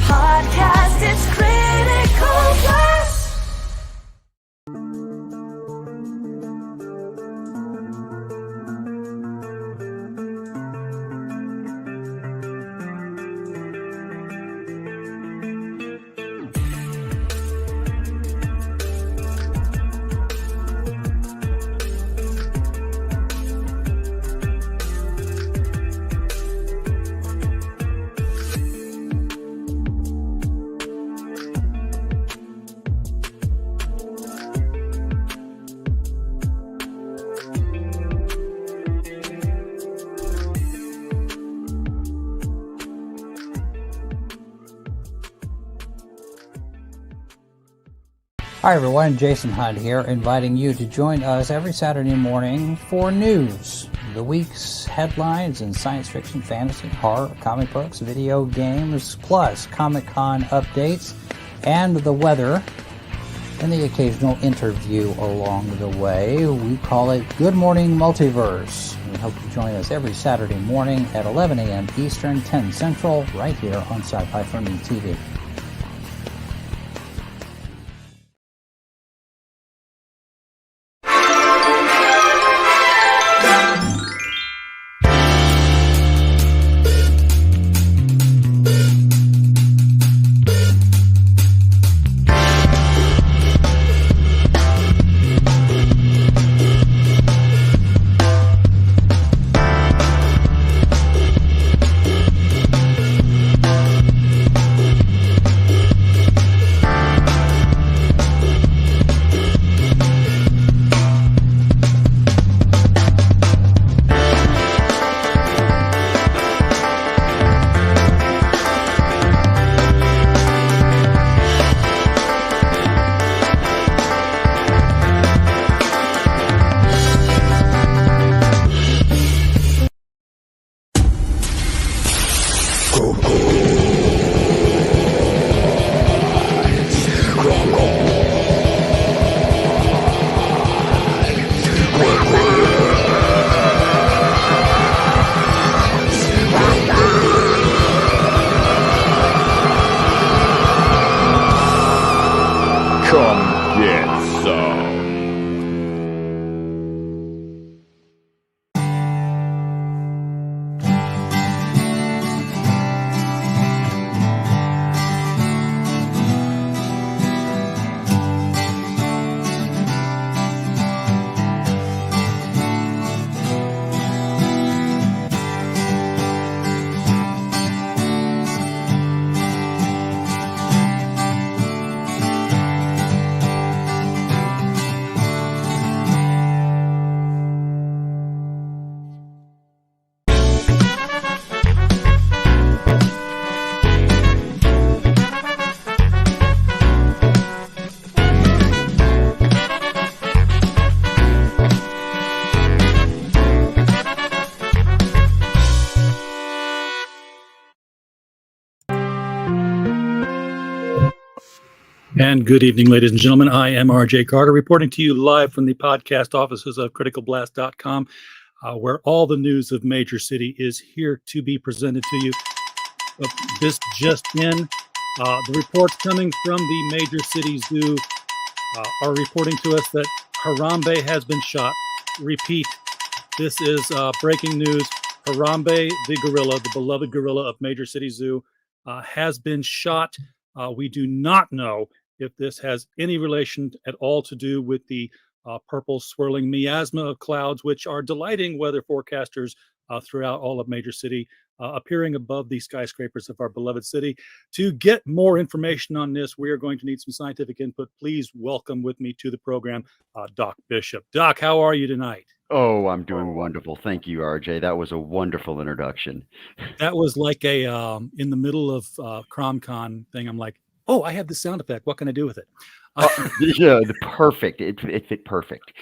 podcast. It's Critical Blast. Hi everyone, Jason Hunt here, inviting you to join us every Saturday morning for news, the week's headlines in science fiction, fantasy, horror, comic books, video games, plus Comic-Con updates and the weather, and the occasional interview along the way. We call it Good Morning Multiverse. We hope you join us every Saturday morning at 11 a.m. Eastern, 10 Central, right here on Sci-Fi for Me TV. And good evening, ladies and gentlemen. I am RJ Carter, reporting to you live from the podcast offices of criticalblast.com, where all the news of Major City is here to be presented to you. This just in, the reports coming from the Major City Zoo are reporting to us that Harambe has been shot. Repeat, this is breaking news. Harambe, the gorilla, the beloved gorilla of Major City Zoo, has been shot. We do not know if this has any relation at all to do with the purple swirling miasma of clouds, which are delighting weather forecasters throughout all of Major City, appearing above the skyscrapers of our beloved city. To get more information on this, we are going to need some scientific input. Please welcome with me to the program, Doc Bishop. Doc, how are you tonight? Oh, I'm doing wonderful. Thank you, RJ. That was a wonderful introduction. That was like a, in the middle of CromCon thing, I'm like, oh, I have the sound effect. What can I do with it? Yeah, perfect. It fit perfect.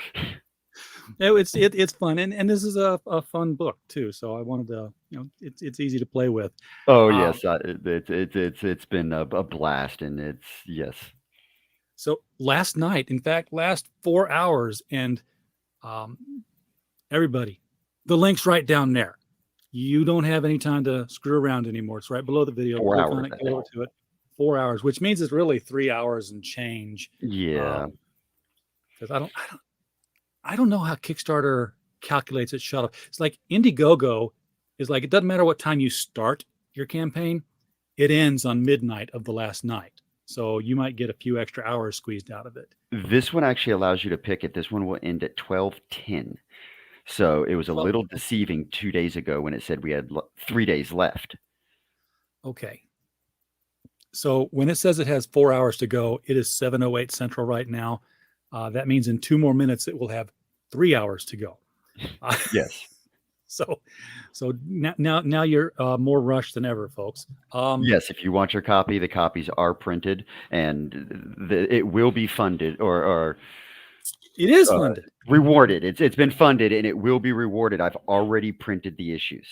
It's fun, and this is a fun book too. So I wanted to, it's easy to play with. Oh yes, it's been a blast, and yes. So last night, in fact, last 4 hours, and everybody, the link's right down there. You don't have any time to screw around anymore. It's right below the video. 4 hours. Go over to it. 4 hours, which means it's really 3 hours and change. Yeah. Because I don't know how Kickstarter calculates its shut off. It's like Indiegogo is like, it doesn't matter what time you start your campaign, it ends on midnight of the last night. So you might get a few extra hours squeezed out of it. This one actually allows you to pick it. This one will end at 12:10. So it was a Well, little deceiving 2 days ago when it said we had 3 days left. okay. So when it says it has 4 hours to go, it is 7:08 Central right now. That means in 2 more minutes it will have 3 hours to go. Yes. So now you're more rushed than ever, folks. Yes, if you want your copy, the copies are printed, and it will be funded or It is funded. rewarded. It's been funded, and it will be rewarded. I've already printed the issues.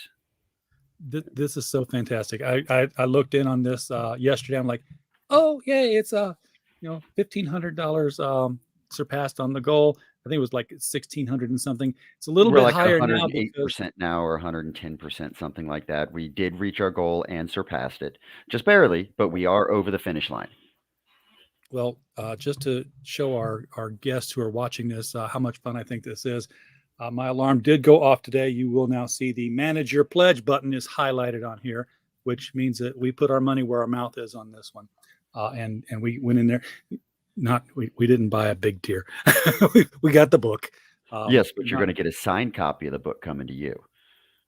This is so fantastic. I looked in on this yesterday. I'm like, oh yay, it's $1,500 surpassed on the goal. I think it was like 1,600 and something. It's a little We're bit like higher now 108% now, or 110%, something like that. We did reach our goal and surpassed it, just barely, but we are over the finish line. Well, just to show our guests who are watching this how much fun I think this is, my alarm did go off today. You will now see the Manage Your Pledge button is highlighted on here, which means that we put our money where our mouth is on this one. And we went in there. We didn't buy a big tier. we got the book. Yes, but you're going to get a signed copy of the book coming to you.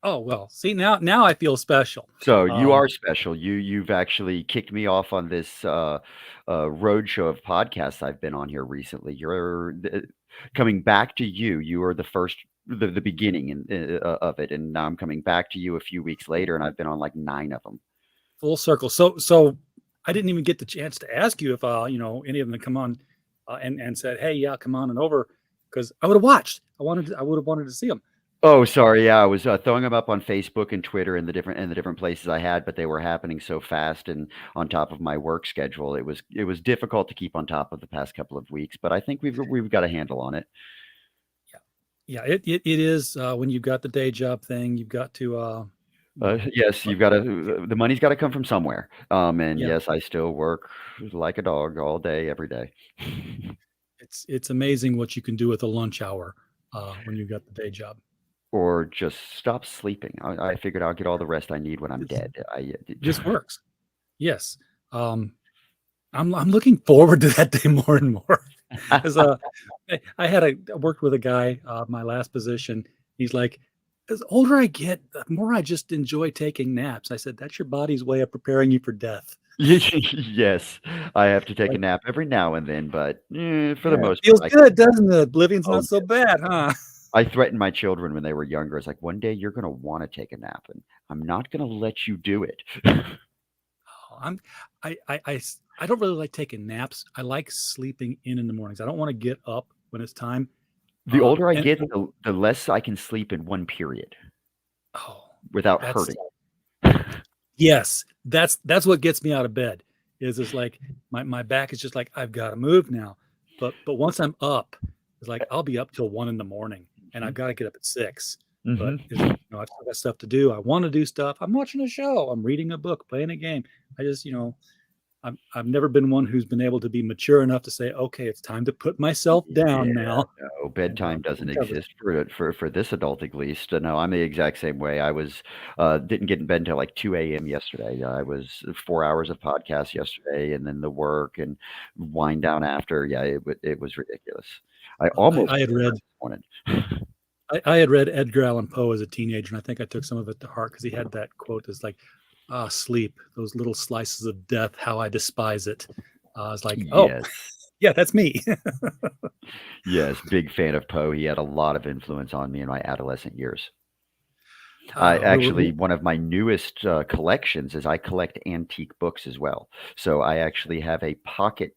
Oh, well, see, now I feel special. So you are special. You've actually kicked me off on this roadshow of podcasts I've been on here recently. You're coming back to you. You are the first, the beginning of it, and now I'm coming back to you a few weeks later, and I've been on like 9 of them. Full circle. So I didn't even get the chance to ask you if any of them had come on and said, hey, yeah, come on and over, because I would have watched. I would have wanted to see them. Oh, sorry. Yeah, I was throwing them up on Facebook and Twitter and the different places I had, but they were happening so fast and on top of my work schedule. It was difficult to keep on top of the past couple of weeks, but I think we've got a handle on it. Yeah, it is when you've got the day job thing, you've got to yes, you've got to. The money's got to come from somewhere. And Yeah. yes, I still work like a dog all day, every day. It's amazing what you can do with a lunch hour when you've got the day job. Or just stop sleeping. I figured I'll get all the rest I need when I'm dead. This works. Yes. I'm looking forward to that day more and more. Because I worked with a guy, my last position. He's like, as older I get, the more I just enjoy taking naps. I said, that's your body's way of preparing you for death. Yes, I have to take a nap every now and then, but for the most feels part, good, doesn't it? Oblivion's Oh, not so bad, huh? I threatened my children when they were younger. It's like, one day you're going to want to take a nap, and I'm not going to let you do it. I don't really like taking naps. I like sleeping in the mornings. I don't want to get up when it's time. The older I and- get, the less I can sleep in one period without that's- hurting. Yes, that's what gets me out of bed. Is like my back is just like, I've got to move now. But once I'm up, it's like I'll be up till 1 a.m. and I've got to get up at 6. But Mhm. I've still got stuff to do. I want to do stuff. I'm watching a show. I'm reading a book, playing a game. I just, I've never been one who's been able to be mature enough to say, okay, it's time to put myself down now. No, bedtime doesn't covered. exist for this adult, at least. No, I'm the exact same way. I was didn't get in bed until like 2 a.m. yesterday. I was 4 hours of podcast yesterday, and then the work and wind down after. Yeah, it was ridiculous. I had read wanted. I had read Edgar Allan Poe as a teenager, and I think I took some of it to heart because he had that quote that's like, sleep, those little slices of death, how I despise it. I was like, oh, Yes. yeah, that's me. Yes, big fan of Poe. He had a lot of influence on me in my adolescent years. I actually, one of my newest collections is I collect antique books as well. So I actually have a pocket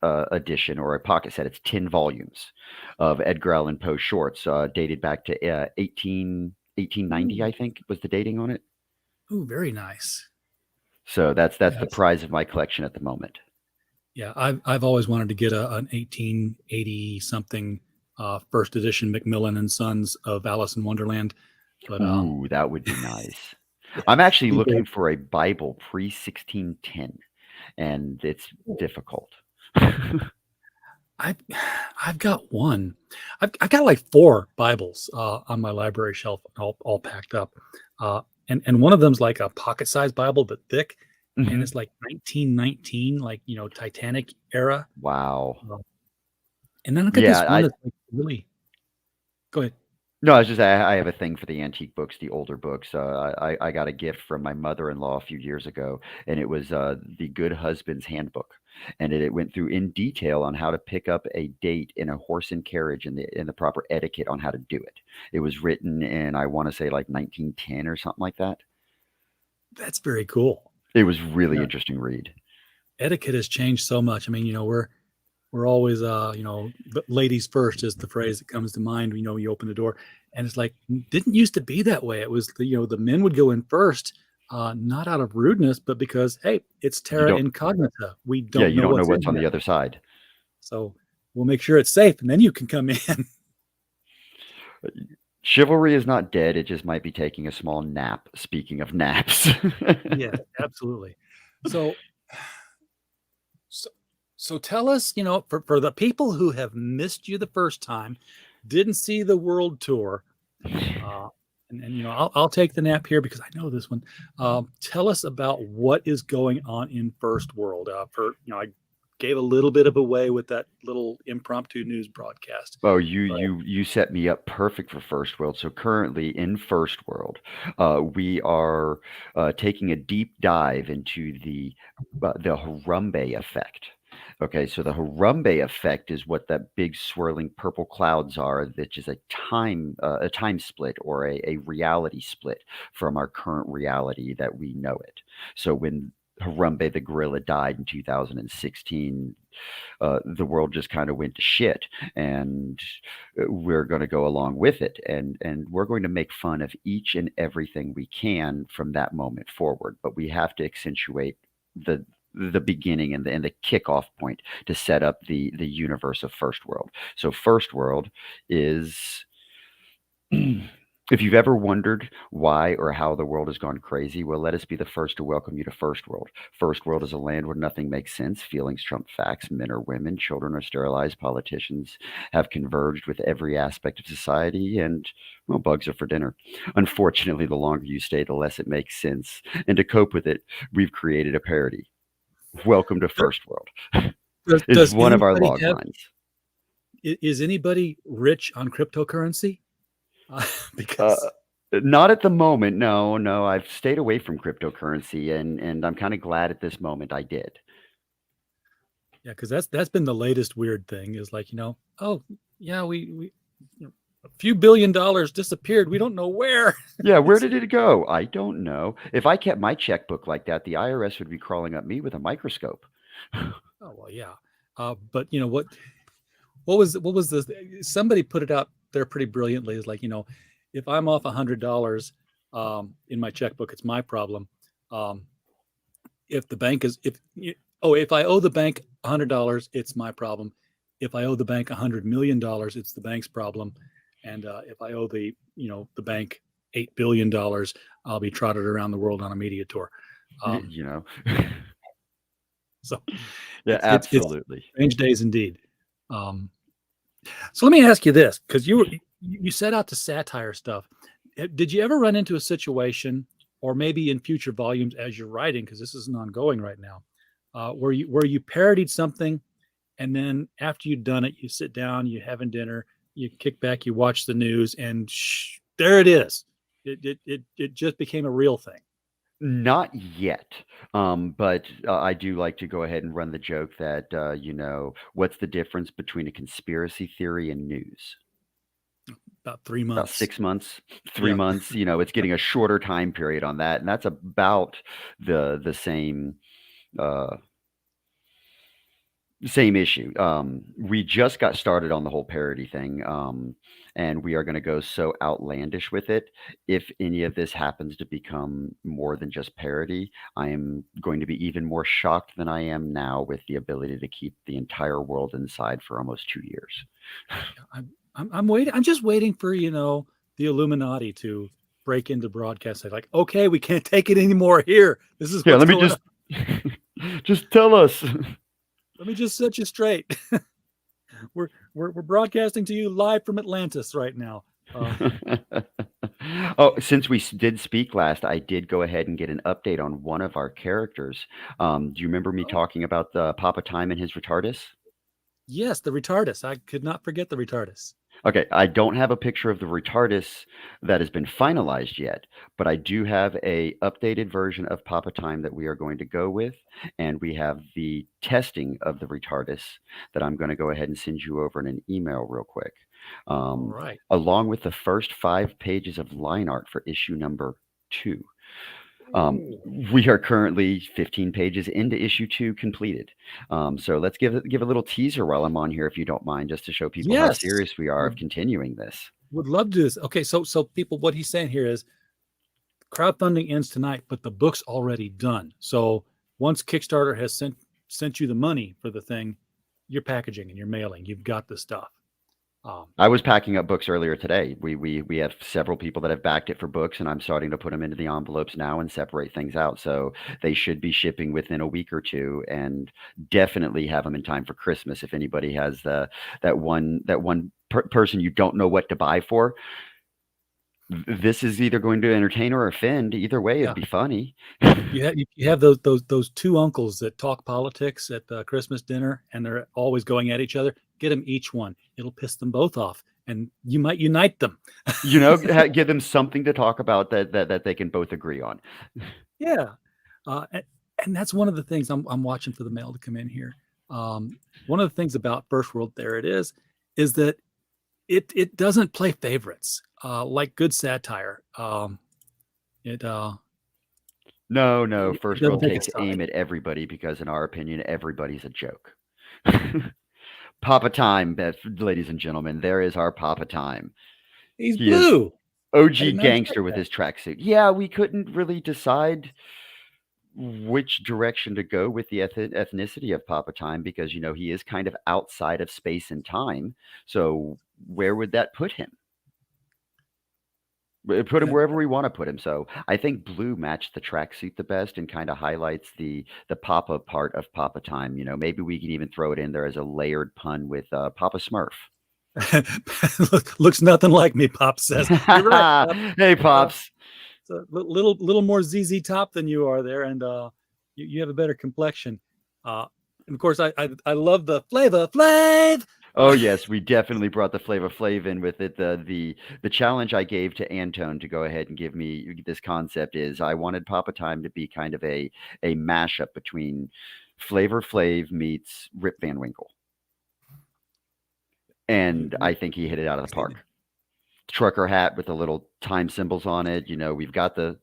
edition, or a pocket set. It's 10 volumes of Edgar Allan Poe shorts, dated back to 1890, I think was the dating on it. Ooh, very nice. So that's the prize of my collection at the moment. Yeah, I've always wanted to get an 1880 something first edition Macmillan and Sons of Alice in Wonderland. But that would be nice. I'm actually looking for a Bible pre-1610. and it's difficult. I've got one. I've got like 4 Bibles on my library shelf, all packed up. And one of them's like a pocket-sized Bible, but thick, and Mhm. it's like 1919, like Titanic era. Wow. And then I've got Yeah, this one that's like really. Go ahead. no, I was just I have a thing for the antique books, the older books. I got a gift from my mother-in-law a few years ago, and it was the Good Husband's Handbook, and it went through in detail on how to pick up a date in a horse and carriage and the proper etiquette on how to do it. It was written in, I want to say, like 1910 or something like that. That's very cool. It was really Yeah. interesting read. Etiquette has changed so much. I mean, we're always ladies first is the phrase that comes to mind. You open the door, and it's like didn't used to be that way. It was the men would go in first, not out of rudeness, but because hey, it's You terra don't, incognita. We yeah, don't you know don't know what's in what's on there, the other side. so we'll make sure it's safe, and then you can come in. Chivalry is not dead. It just might be taking a small nap. Speaking of naps. Yeah, absolutely. So, so, so tell us, for the people who have missed you the first time, didn't see the world tour, and I'll take the nap here because I know this one. Tell us about what is going on in First World. I gave a little bit of away with that little impromptu news broadcast. Oh, you But you you set me up perfect for First World. So currently in First World, we are taking a deep dive into the Harambe effect. Okay, so the Harambe effect is what that big swirling purple clouds are, which is a time split or a reality split from our current reality that we know it. So when Harambe the gorilla died in 2016, the world just kind of went to shit, and we're going to go along with it, and we're going to make fun of each and everything we can from that moment forward. But we have to accentuate the beginning and the kickoff point to set up the universe of First World. So First World is if you've ever wondered why or how the world has gone crazy, well, let us be the first to welcome you to First World. First World is a land where nothing makes sense, feelings trump facts, men are women, children are sterilized, politicians have converged with every aspect of society, and, well, bugs are for dinner. Unfortunately, the longer you stay, the less it makes sense. And to cope with it, we've created a parody. Welcome to First World is does one of our anybody log have? lines. Is anybody rich on cryptocurrency? Uh, Because Not at the moment. No, no. I've stayed away from cryptocurrency, and I'm kind of glad at this moment I did. yeah, because that's been the latest weird thing is like oh yeah we a few $1 billion disappeared. We don't know where. Yeah, where It's did it go? I don't know. If I kept my checkbook like that, the IRS would be crawling up me with a microscope. oh well yeah, but what was this? Somebody put it out there pretty brilliantly. Is like if I'm off $100 in my checkbook, it's my problem. Um, if the bank is if I owe the bank $100, it's my problem. If I owe the bank $100 million, it's the bank's problem. And if I owe the bank $8 billion, I'll be trotted around the world on a media tour. Y- Um, You know, so yeah, it's absolutely. strange days indeed. Um, so let me ask you this, because you set out to satire stuff. Did you ever run into a situation, or maybe in future volumes as you're writing, because this isn't ongoing right now, where you parodied something, and then after you've done it, you sit down, you having dinner, you kick back, you watch the news, and there it is. It just became a real thing. Not yet. But I do like to go ahead and run the joke that, what's the difference between a conspiracy theory and news? About 3 About months. 6 months, three Yeah. months. It's getting a shorter time period on that, and that's about the uh, same issue. We just got started on the whole parody thing, and we are going to go so outlandish with it. If any of this happens to become more than just parody, I am going to be even more shocked than I am now with the ability to keep the entire world inside for almost 2 years. I'm waiting. I'm just waiting for the Illuminati to break into broadcast. Like, okay, we can't take it anymore. Here, this is Yeah, what's let me going just on. Just tell us. Let me just set you straight. We're broadcasting to you live from Atlantis right now. Oh, since we did speak last, I did go ahead and get an update on one of our characters. Do you remember me talking about the Papa Time and his retardus? Yes, the retardus. I could not forget the retardus. Okay, I don't have a picture of the retardus that has been finalized yet, but I do have a updated version of Papa Time that we are going to go with, and we have the testing of the retardus that I'm going to go ahead and send you over in an email real quick, All right. along with the first 5 pages of line art for issue number 2. We are currently 15 pages into issue 2 completed. So let's give a little teaser while I'm on here, if you don't mind, just to show people how Yes. serious we are of continuing this. Would love to do this. Okay, so people, what he's saying here is crowdfunding ends tonight, but the book's already done. So once Kickstarter has sent you the money for the thing, you're packaging and you're mailing. You've got the stuff. I was packing up books earlier today. We have several people that have backed it for books, and I'm starting to put them into the envelopes now and separate things out. So they should be shipping within a week or two, and definitely have them in time for Christmas. If anybody has that one person you don't know what to buy for, this is either going to entertain or offend. Either way, it'd be funny. You have those two uncles that talk politics at the Christmas dinner, and they're always going at each other. Get them each one. It'll piss them both off, and you might unite them. Give them something to talk about that they can both agree on. Yeah, and that's one of the things I'm watching for the mail to come in here. One of the things about FirstWorld, there it is that it doesn't play favorites like good satire. No, FirstWorld takes aim at everybody because, in our opinion, everybody's a joke. Papa Time, ladies and gentlemen, there is our Papa Time. He's blue. OG gangster with his tracksuit. Yeah, we couldn't really decide which direction to go with the ethnicity of Papa Time because, he is kind of outside of space and time. So where would that put him? Put him wherever we want to put him. So I think blue matched the tracksuit the best and kind of highlights the Papa part of Papa Time. Maybe we can even throw it in there as a layered pun with Papa Smurf. Looks nothing like me, Pop says. You're right, Pop. Hey, Pops. It's a little more ZZ Top than you are there, and you have a better complexion. And of course, I love the Flavor Flav. Oh yes, we definitely brought the Flavor Flav in with it. The challenge I gave to Antone to go ahead and give me this concept is I wanted Papa Time to be kind of a mashup between Flavor Flav meets Rip Van Winkle, and I think he hit it out of the park. Trucker hat with the little time symbols on it. We've got the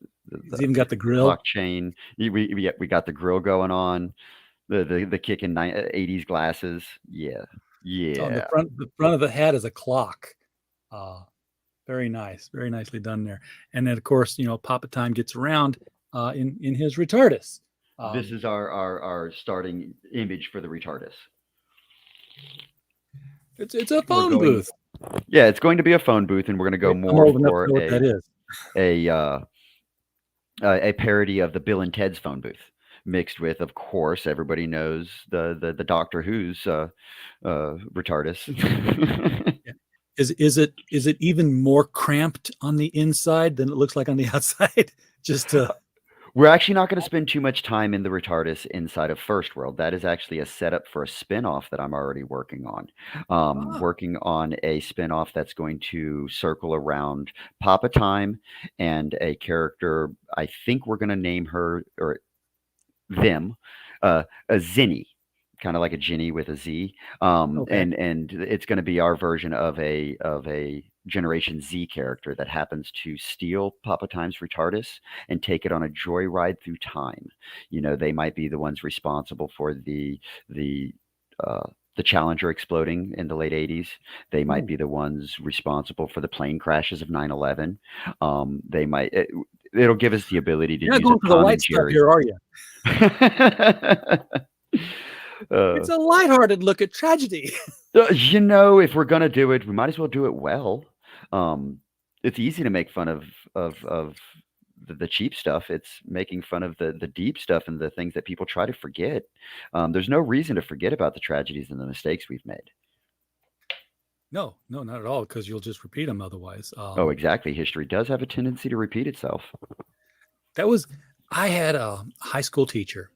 he's even got the grill blockchain. We got the grill going on. The kicking 80s glasses. Yeah. On the front of the hat is a clock. Very nice, very nicely done there. And then of course, Papa Time gets around in his retardus. This is our starting image for the retardus. It's a phone booth. Yeah, it's going to be a phone booth, and we're going to go more for a parody of the Bill and Ted's phone booth, mixed with, of course, everybody knows the Doctor Who's retardus. Is it even more cramped on the inside than it looks like on the outside? We're actually not going to spend too much time in the retardus inside of FirstWorld. That is actually a setup for a spinoff that I'm already working on. Working on a spinoff that's going to circle around Papa Time and a character. I think we're going to name her or them a Zinni, kind of like a Ginny with a Z. Okay. And it's going to be our version of a Generation Z character that happens to steal Papa Time's retardus and take it on a joyride through time. They might be the ones responsible for the Challenger exploding in the late 80s. They might be the ones responsible for the plane crashes of 9/11. They might. It'll give us the ability to. You're not going for the light stuff here, are you? It's a lighthearted look at tragedy. If we're gonna do it, we might as well do it well. It's easy to make fun of the cheap stuff. It's making fun of the deep stuff and the things that people try to forget. There's no reason to forget about the tragedies and the mistakes we've made. No, not at all, because you'll just repeat them otherwise. Oh, exactly. History does have a tendency to repeat itself. I had a high school teacher,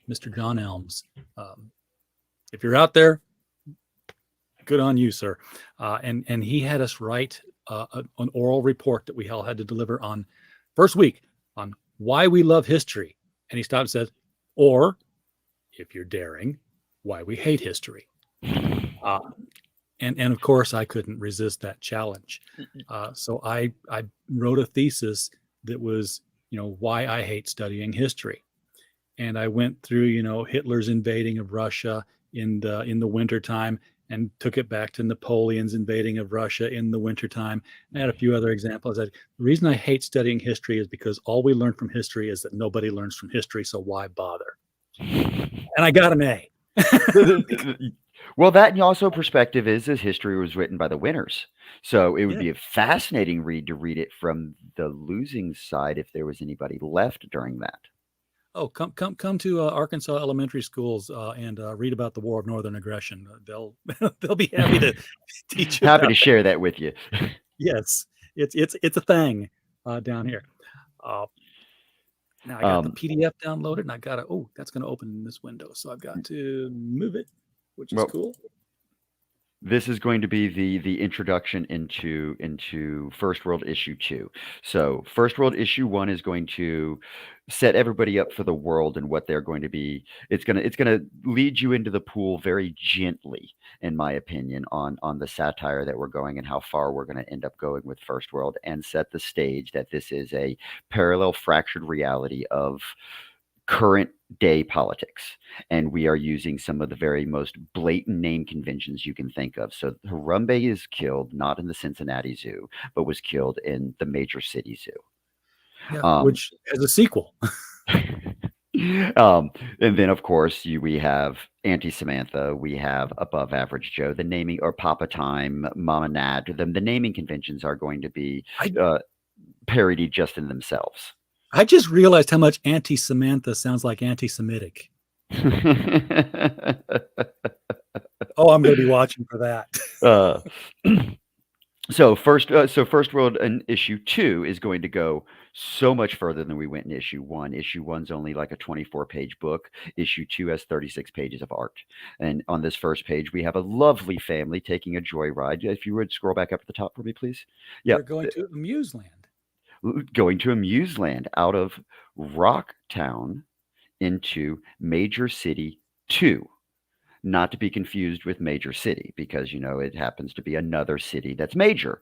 Mr. John Elms. If you're out there, good on you, sir. And he had us write an oral report that we all had to deliver on first week on why we love history. And he stopped and said, or if you're daring, why we hate history. And of course, I couldn't resist that challenge. So I wrote a thesis that was, why I hate studying history. And I went through, Hitler's invading of Russia in the wintertime, and took it back to Napoleon's invading of Russia in the wintertime. I had a few other examples. The reason I hate studying history is because all we learn from history is that nobody learns from history, so why bother? And I got an A. Well, that and also perspective is history was written by the winners. So it would be a fascinating read to read it from the losing side if there was anybody left during that. Oh, come to Arkansas elementary schools and read about the War of Northern Aggression. They'll be happy to teach you. Happy to share that with you. Yes, it's a thing down here. Now I got the PDF downloaded, and I got that's going to open in this window, so I've got to move it, which is cool. This is going to be the introduction into First World issue 2. So First World issue 1 is going to set everybody up for the world and what they're going to be. It's gonna lead you into the pool very gently, in my opinion, on the satire that we're going and how far we're going to end up going with First World, and set the stage that this is a parallel fractured reality of current day politics, and we are using some of the very most blatant name conventions you can think of. So Harambe is killed not in the Cincinnati Zoo, but was killed in the major city zoo. Yeah, which as a sequel. And then of course we have Auntie Samantha, we have Above Average Joe, the naming, or Papa Time, Mama Nat. The naming conventions are going to be parodied just in themselves. I just realized how much Auntie Samantha sounds like anti-Semitic. Oh, I'm going to be watching for that. So First World in issue 2 is going to go so much further than we went in issue 1. Issue 1's only like a 24-page book. Issue 2 has 36 pages of art. And on this first page, we have a lovely family taking a joyride. If you would scroll back up at the top for me, please. Yeah, we're going to Amuseland. Going to Amuseland out of Rocktown into Major City 2. Not to be confused with Major City, because it happens to be another city that's major.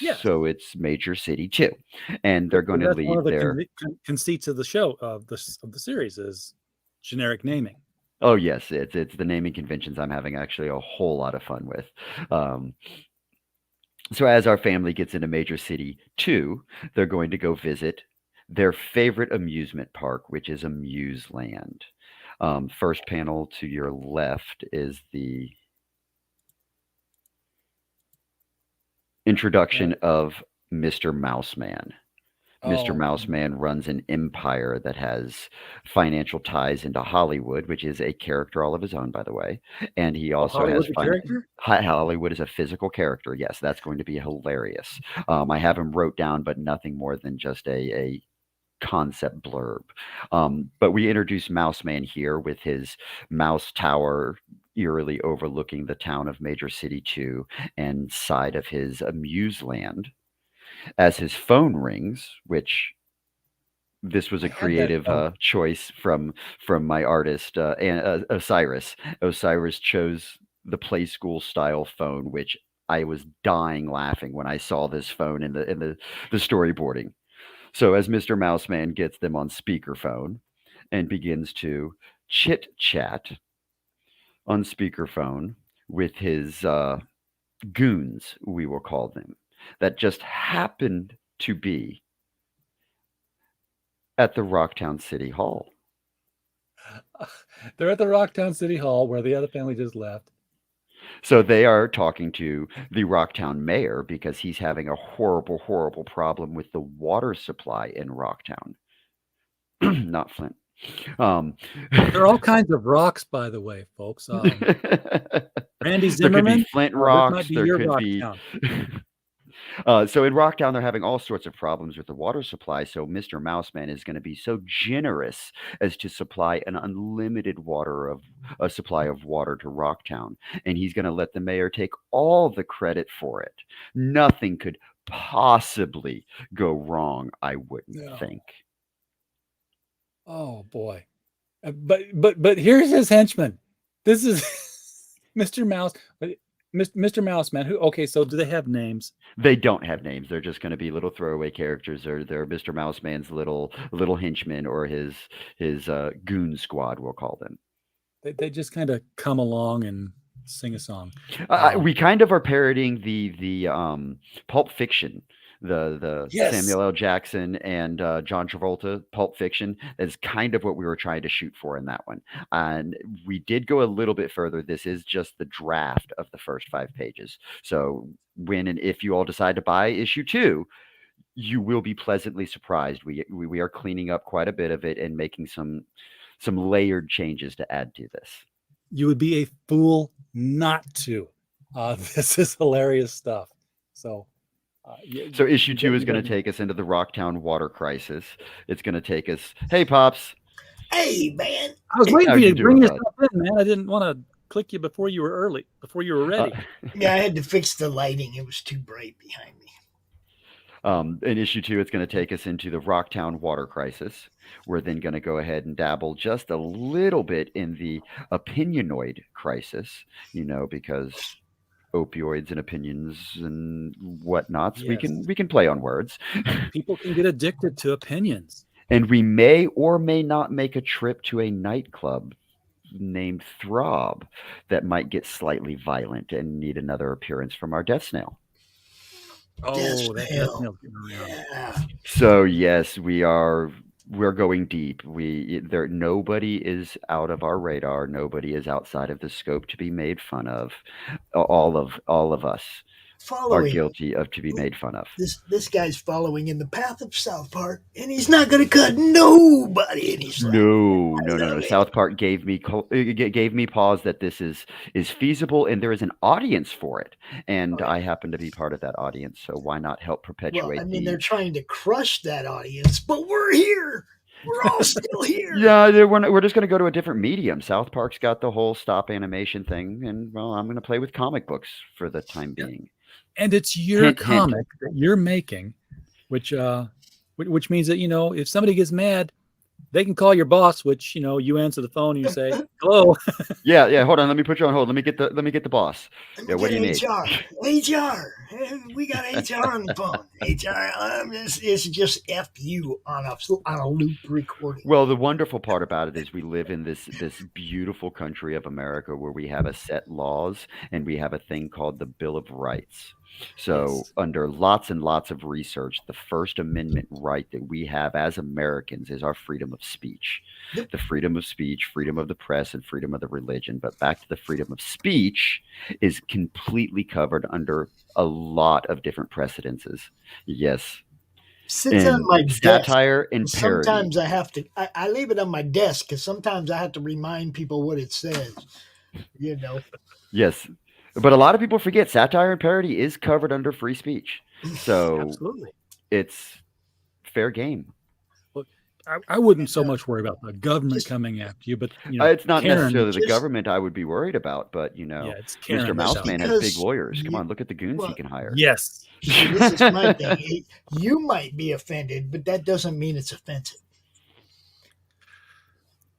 Yes. So it's Major City 2, and they're going to leave one of their conceits of the show of the series is generic naming. Oh yes, it's the naming conventions I'm having actually a whole lot of fun with. So as our family gets into Major City 2, they're going to go visit their favorite amusement park, which is Amuseland. First panel to your left is the introduction of Mr. Mouseman. Mr. Mouseman runs an empire that has financial ties into Hollywood, which is a character all of his own, by the way. And he also has Hollywood is a physical character. Yes, that's going to be hilarious. I have him wrote down, but nothing more than just a concept blurb. But we introduce Mouseman here with his mouse tower eerily overlooking the town of Major City 2 and side of his Amuseland. As his phone rings, which this was a creative choice from my artist and Osiris. Osiris chose the Play School style phone, which I was dying laughing when I saw this phone in the storyboarding. So as Mr. Mouseman gets them on speakerphone and begins to chit chat on speakerphone with his goons, we will call them, that just happened to be at the Rocktown City Hall. They're at the Rocktown City Hall where the other family just left. So they are talking to the Rocktown mayor because he's having a horrible, horrible problem with the water supply in Rocktown. Not Flint. There are all kinds of rocks, by the way, folks. Randy There could be Zimmerman, Flint this rocks. might be There your could rock be. town. So in Rocktown, they're having all sorts of problems with the water supply. So Mr. Mouseman is going to be so generous as to supply an unlimited supply of water to Rocktown, and he's going to let the mayor take all the credit for it. Nothing could possibly go wrong, I wouldn't No. think. Oh boy. But here's his henchman. This is Mr. Mouse. Mr. Mouseman. Okay, so do they have names? They don't have names. They're just going to be little throwaway characters, or they're Mr. Mouseman's little henchmen, or his goon squad, we'll call them. They just kind of come along and sing a song. We kind of are parodying the Pulp Fiction, the Yes. Samuel L. Jackson and John Travolta Pulp Fiction. Is kind of what we were trying to shoot for in that one. And we did go a little bit further. This is just the draft of the first 5 pages. So when and if you all decide to buy issue 2, you will be pleasantly surprised. We are cleaning up quite a bit of it and making some layered changes to add to this. You would be a fool not to. This is hilarious stuff. So issue 2 is going to take us into the Rocktown water crisis. It's going to take us. Hey, Pops. Hey, man. I was waiting How for you you to bring doing, yourself in, man. I didn't want to click you before you were ready. Yeah, I had to fix the lighting. It was too bright behind me. In issue 2, it's going to take us into the Rocktown water crisis. We're then going to go ahead and dabble just a little bit in the opinionoid crisis, because opioids and opinions and whatnots. Yes. We can play on words. People can get addicted to opinions. And we may or may not make a trip to a nightclub named Throb that might get slightly violent and need another appearance from our Death Snail. Oh, that Snail. snail's getting around. Yeah. So yes, we're going deep. Nobody is out of our radar. Nobody is outside of the scope to be made fun of. All of us are Following. guilty of to be made fun of. This guy's following in the path of South Park, and he's not going to cut nobody. And he's like, No. South Park gave me pause that this is feasible, and there is an audience for it, and I happen to be part of that audience. So why not help perpetuate? well, I mean, they're trying to crush that audience, but we're here. We're all still here. Yeah, we're just going to go to a different medium. South Park's got the whole stop animation thing, and well, I'm going to play with comic books for the time being. And it's your Hint, comic that you're making, which means that, if somebody gets mad, they can call your boss, which, you answer the phone and you say, hello. Yeah. Hold on. Let me put you on hold. Let me get the boss. Yeah. What do you need? HR. We got HR on the phone. HR. It's just F you on a loop recording. Well, the wonderful part about it is we live in this beautiful country of America where we have a set laws and we have a thing called the Bill of Rights. So Yes. under lots and lots of research, the First Amendment right that we have as Americans is our freedom of speech. Yep. The freedom of speech, freedom of the press, and freedom of the religion. But back to the freedom of speech is completely covered under a lot of different precedences. Yes. Sits And on my desk. satire and parody. Sometimes I have to. I leave it on my desk because sometimes I have to remind people what it says. Yes. But a lot of people forget satire and parody is covered under free speech. So Absolutely. it's fair game. I wouldn't so much worry about the government coming after you, but It's not Karen, necessarily the just- government I would be worried about, but it's Karen. Mr. Mouseman has Because big lawyers. Come you- on, look at the goons he well, can hire. Yes. This is my thing. You might be offended, but that doesn't mean it's offensive.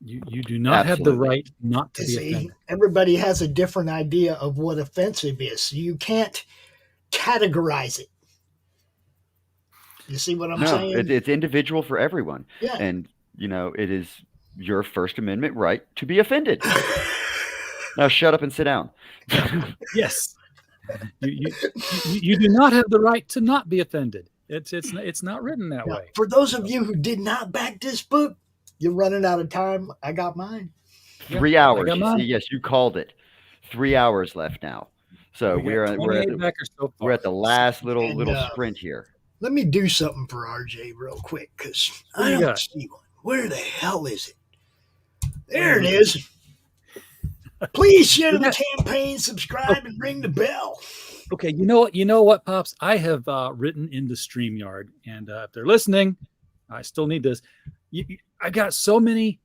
You do not have the Absolutely. right not to be See, offended. everybody has a different idea of what offensive is. So you can't categorize it. You see what I'm No, saying? it's individual for everyone. Yeah. And, it is your First Amendment right to be offended. Now shut up and sit down. Yes. You do not have the right to not be offended. It's not written that Now, way. for those of you who did not back this book, you're running out of time. I got mine. 3 hours. got You mine. see, yes, you called it. 3 hours left now. So We got we're at 28 backers so far. we're at the last little And, little sprint here. Let me do something for RJ real quick because What I you don't got? see one. Where the hell is it? There it is. Please share the campaign, subscribe, and ring the bell. Okay, you know what, Pops? I have written into StreamYard, and if they're listening, I still need this. I got so many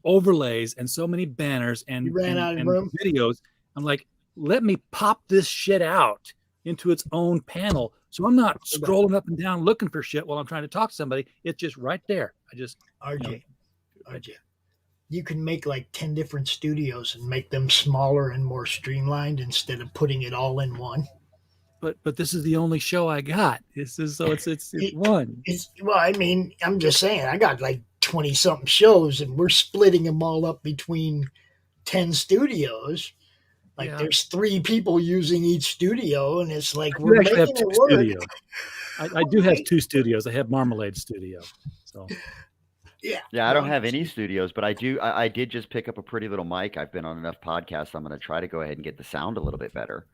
overlays and so many banners You and, ran and, out of and room? videos. I'm like, let me pop this shit out into its own panel, so I'm not scrolling up and down looking for shit while I'm trying to talk to somebody. It's just right there. I just RJ, you can make like 10 different studios and make them smaller and more streamlined instead of putting it all in one. but this is the only show I got. This is so it's one. Well, I mean, I'm just saying, I got like 20 something shows and we're splitting them all up between 10 studios. Like there's 3 people using each studio, and it's like we're making it work. Studios. I do have 2 studios. I have Marmalade Studio. So yeah, I don't have any studios, but I do. I did just pick up a pretty little mic. I've been on enough podcasts. I'm going to try to go ahead and get the sound a little bit better.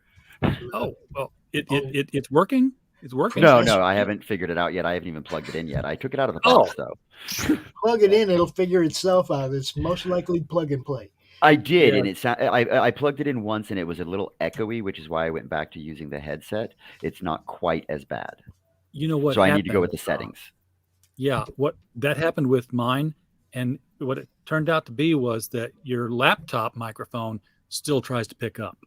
Oh well, it's working. It's working. No, I haven't figured it out yet. I haven't even plugged it in yet. I took it out of the box though. Plug it in; it'll figure itself out. It's most likely plug and play. I did, and I plugged it in once, and it was a little echoey, which is why I went back to using the headset. It's not quite as bad. You know what? So I need to go with the settings. Yeah, what that happened with mine, and what it turned out to be was that your laptop microphone still tries to pick up.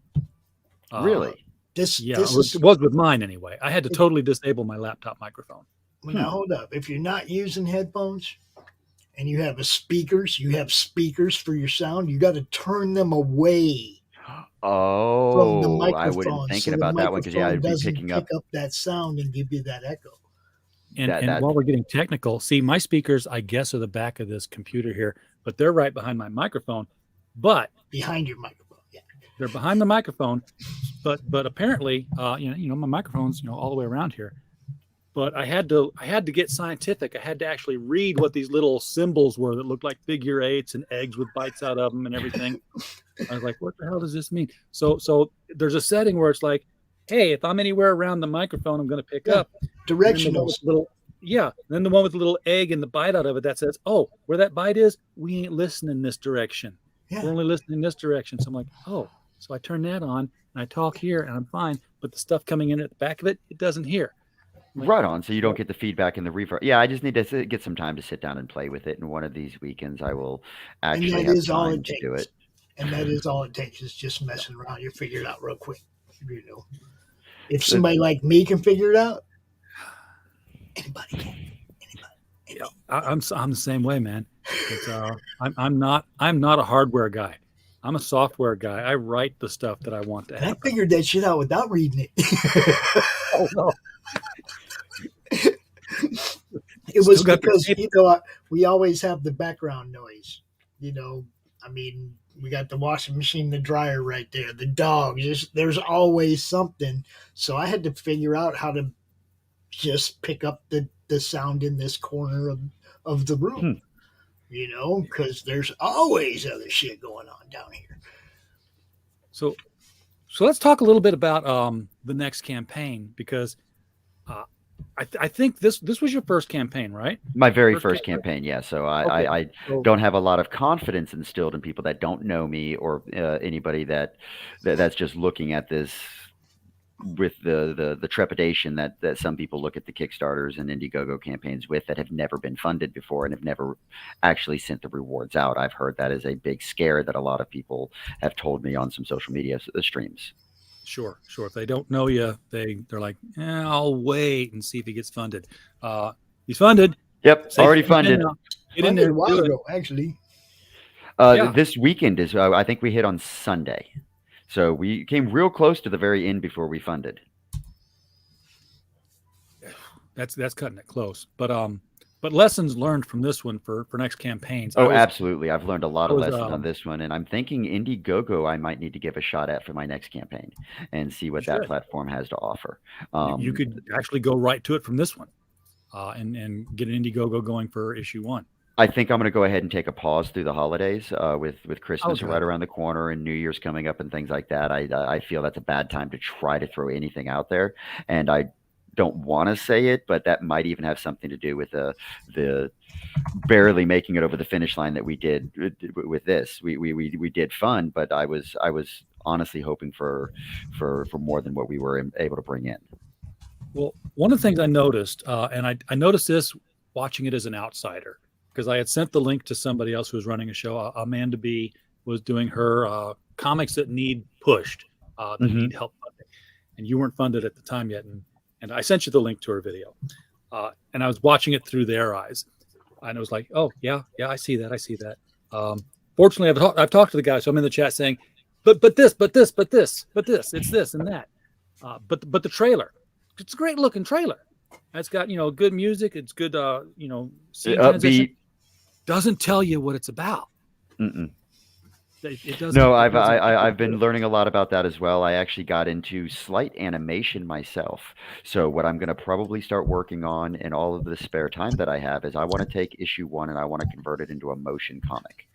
Really? This it was with mine anyway. I had to totally disable my laptop microphone. Now hold up. If you're not using headphones and you have speakers for your sound, you got to turn them away. From the microphone, I wouldn't thinking about that one because I'd be picking up that sound and give you that echo. And while we're getting technical, see, my speakers, I guess, are the back of this computer here, but they're right behind my microphone. But behind your microphone, yeah, they're behind the microphone. But apparently, my microphone's all the way around here. But I had to get scientific. I had to actually read what these little symbols were that looked like figure eights and eggs with bites out of them and everything. I was like, what the hell does this mean? So there's a setting where it's like, hey, if I'm anywhere around the microphone, I'm going to pick up. Directional. Then the one with the little egg and the bite out of it that says, oh, where that bite is, we ain't listening this direction. Yeah. We're only listening this direction. So I'm like, oh. So I turn that on and I talk here and I'm fine. But the stuff coming in at the back of it, it doesn't hear. Like, right on. So you don't get the feedback and the reverb. Yeah, I just need to get some time to sit down and play with it. And one of these weekends, I will actually have time to do it. And that is all it takes is just messing around. You figure it out real quick. If somebody like me can figure it out, anybody can. Yeah, I'm the same way, man. I'm not a hardware guy. I'm a software guy. I write the stuff that I want to happen. I figured that shit out without reading it. Oh no. It was because we always have the background noise. I mean, we got the washing machine, the dryer right there, the dogs. There's always something. So I had to figure out how to just pick up the sound in this corner of the room. Because there's always other shit going on down here. So let's talk a little bit about the next campaign, because I think this was your first campaign, right? My very first campaign, yeah. So I don't have a lot of confidence instilled in people that don't know me or anybody that's just looking at this with the trepidation that some people look at the Kickstarters and Indiegogo campaigns with that have never been funded before and have never actually sent the rewards out. I've heard that is a big scare that a lot of people have told me on some social media streams. Sure. If they don't know you, they're like, I'll wait and see if he gets funded. He's funded. Yep, already funded. Get in there a while ago, actually. This weekend is, I think we hit on Sunday. So we came real close to the very end before we funded. That's cutting it close. But lessons learned from this one for next campaigns. Absolutely. I've learned a lot of lessons on this one, and I'm thinking Indiegogo I might need to give a shot at for my next campaign and see what that platform has to offer. You could actually go right to it from this one and get an Indiegogo going for issue 1. I think I'm going to go ahead and take a pause through the holidays with Christmas Okay. right around the corner and New Year's coming up and things like that. I feel that's a bad time to try to throw anything out there, and I don't want to say it, but that might even have something to do with the barely making it over the finish line that we did with this. We did fun, but I was honestly hoping for more than what we were able to bring in. Well, one of the things I noticed, and I noticed this watching it as an outsider, because I had sent the link to somebody else who was running a show. Amanda B was doing her comics that need pushed, that need help funding, and you weren't funded at the time yet. And I sent you the link to her video, and I was watching it through their eyes, and I was like, oh yeah, I see that. Fortunately, I've talked to the guy, so I'm in the chat saying, but this, it's this and that. But the trailer, it's a great looking trailer. It's got good music. It's good scene transition. Doesn't tell you what it's about. Mm-mm. It doesn't. No, I've been learning a lot about that as well. I actually got into slight animation myself. So what I'm going to probably start working on in all of the spare time that I have is I want to take issue 1 and I want to convert it into a motion comic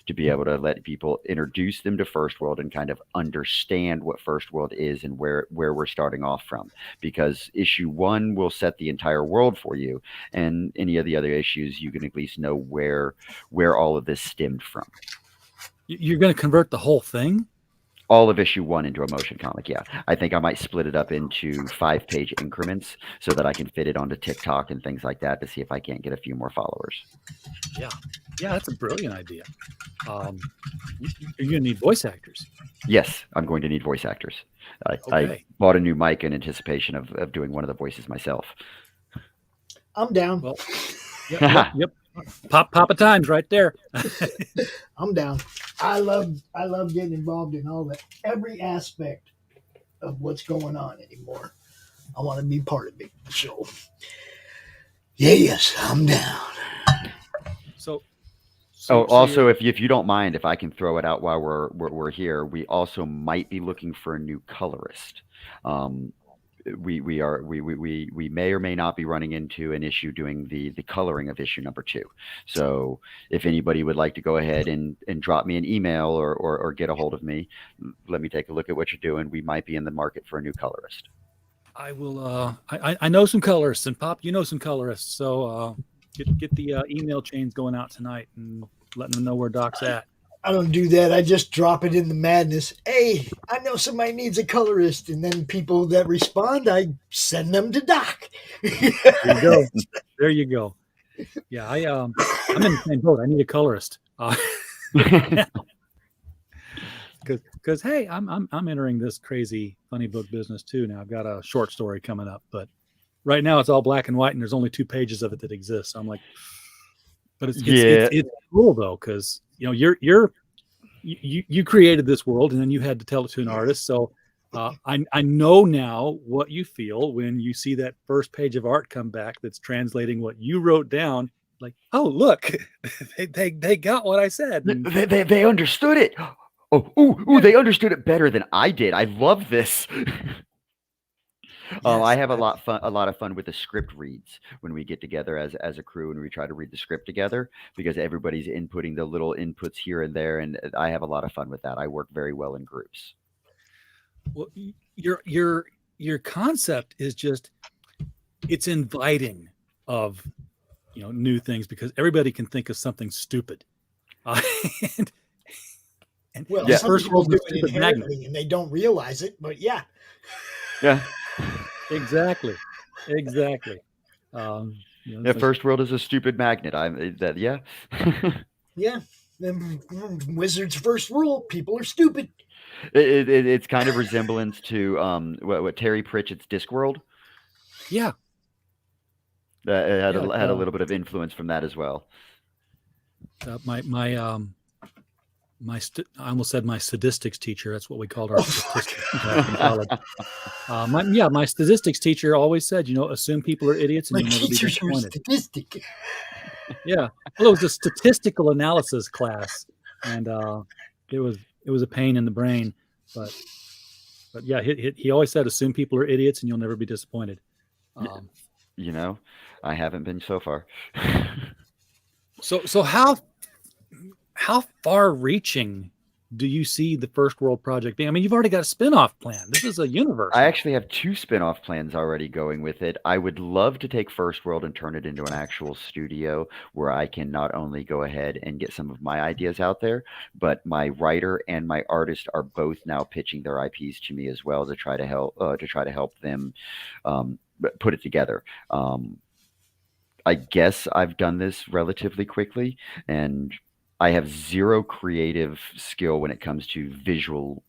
to be able to let people introduce them to FirstWorld and kind of understand what FirstWorld is and where we're starting off from. Because issue 1 will set the entire world for you, and any of the other issues you can at least know where all of this stemmed from. You're going to convert the whole thing? All of issue 1 into a motion comic, yeah. I think I might split it up into 5-page increments so that I can fit it onto TikTok and things like that to see if I can't get a few more followers. Yeah, that's a brilliant idea. You're going to need voice actors. Yes, I'm going to need voice actors. I bought a new mic in anticipation of doing one of the voices myself. I'm down. Well, yep. Papa Times right there. I'm down. I love getting involved in all that, every aspect of what's going on anymore. I want to be part of it. So, yes, I'm down. So also, if you don't mind, if I can throw it out while we're here, we also might be looking for a new colorist. We may or may not be running into an issue doing the coloring of issue number 2. So if anybody would like to go ahead and drop me an email or get a hold of me, let me take a look at what you're doing. We might be in the market for a new colorist. I will. I know some colorists, and Pop, you know some colorists. So get the email chains going out tonight and letting them know where Doc's at. I don't do that. I just drop it in the madness. Hey, I know somebody needs a colorist, and then people that respond, I send them to Doc. There you go. There you go. Yeah, I'm in the same boat. I need a colorist. Because hey, I'm entering this crazy funny book business too now. I've got a short story coming up, but right now it's all black and white, and there's only 2 pages of it that exist. So I'm like, but it's cool though, because you created this world, and then you had to tell it to an artist. So I know now what you feel when you see that first page of art come back that's translating what you wrote down. Like, oh look, they got what I said. They understood it. They understood it better than I did. I love this. I have a lot of fun with the script reads when we get together as a crew and we try to read the script together, because everybody's inputting the little inputs here and there, and I have a lot of fun with that. I work very well in groups. Well, your concept is just, it's inviting of new things, because everybody can think of something stupid. Well, some people do it inherently and they don't realize it, but yeah. Exactly. FirstWorld is a stupid magnet. Yeah. Wizards' first rule: people are stupid. It's kind of resemblance to what Terry Pratchett's Discworld. Yeah. It had a little bit of influence from that as well. I almost said my statistics teacher. That's what we called our statistics in college. My statistics teacher always said, assume people are idiots and you'll never be disappointed. Statistic. Yeah. Well, it was a statistical analysis class, and it was a pain in the brain, but yeah, he always said, assume people are idiots and you'll never be disappointed. I haven't been so far. So how far-reaching do you see the First World project being? I mean, you've already got a spin-off plan. This is a universe. I actually have 2 spin-off plans already going with it. I would love to take First World and turn it into an actual studio where I can not only go ahead and get some of my ideas out there, but my writer and my artist are both now pitching their IPs to me as well to try to help them put it together. I guess I've done this relatively quickly, and I have zero creative skill when it comes to visual.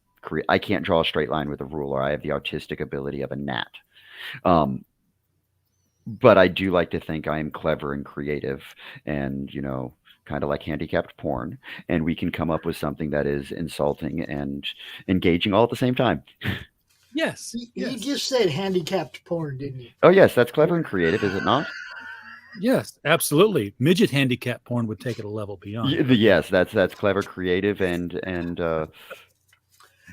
I can't draw a straight line with a ruler. I have the artistic ability of a gnat. Um, but I do like to think I am clever and creative, and kind of like handicapped porn, and we can come up with something that is insulting and engaging all at the same time. Yes. You just said handicapped porn, didn't you? Oh yes, that's clever and creative, is it not? Yes, absolutely. Midget handicap porn would take it a level beyond. Yes, that's clever, creative, and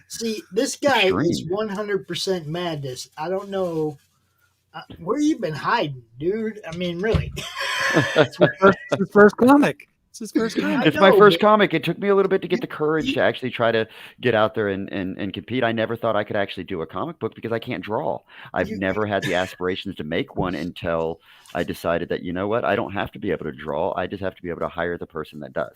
see, this guy extreme. is 100% madness. I don't know where you been hiding, dude. I mean, really. It's his first comic. It's his first comic. It's my first comic. It took me a little bit to get the courage to actually try to get out there and compete. I never thought I could actually do a comic book because I can't draw. I've never had the aspirations to make one until I decided that, you know what, I don't have to be able to draw. I just have to be able to hire the person that does.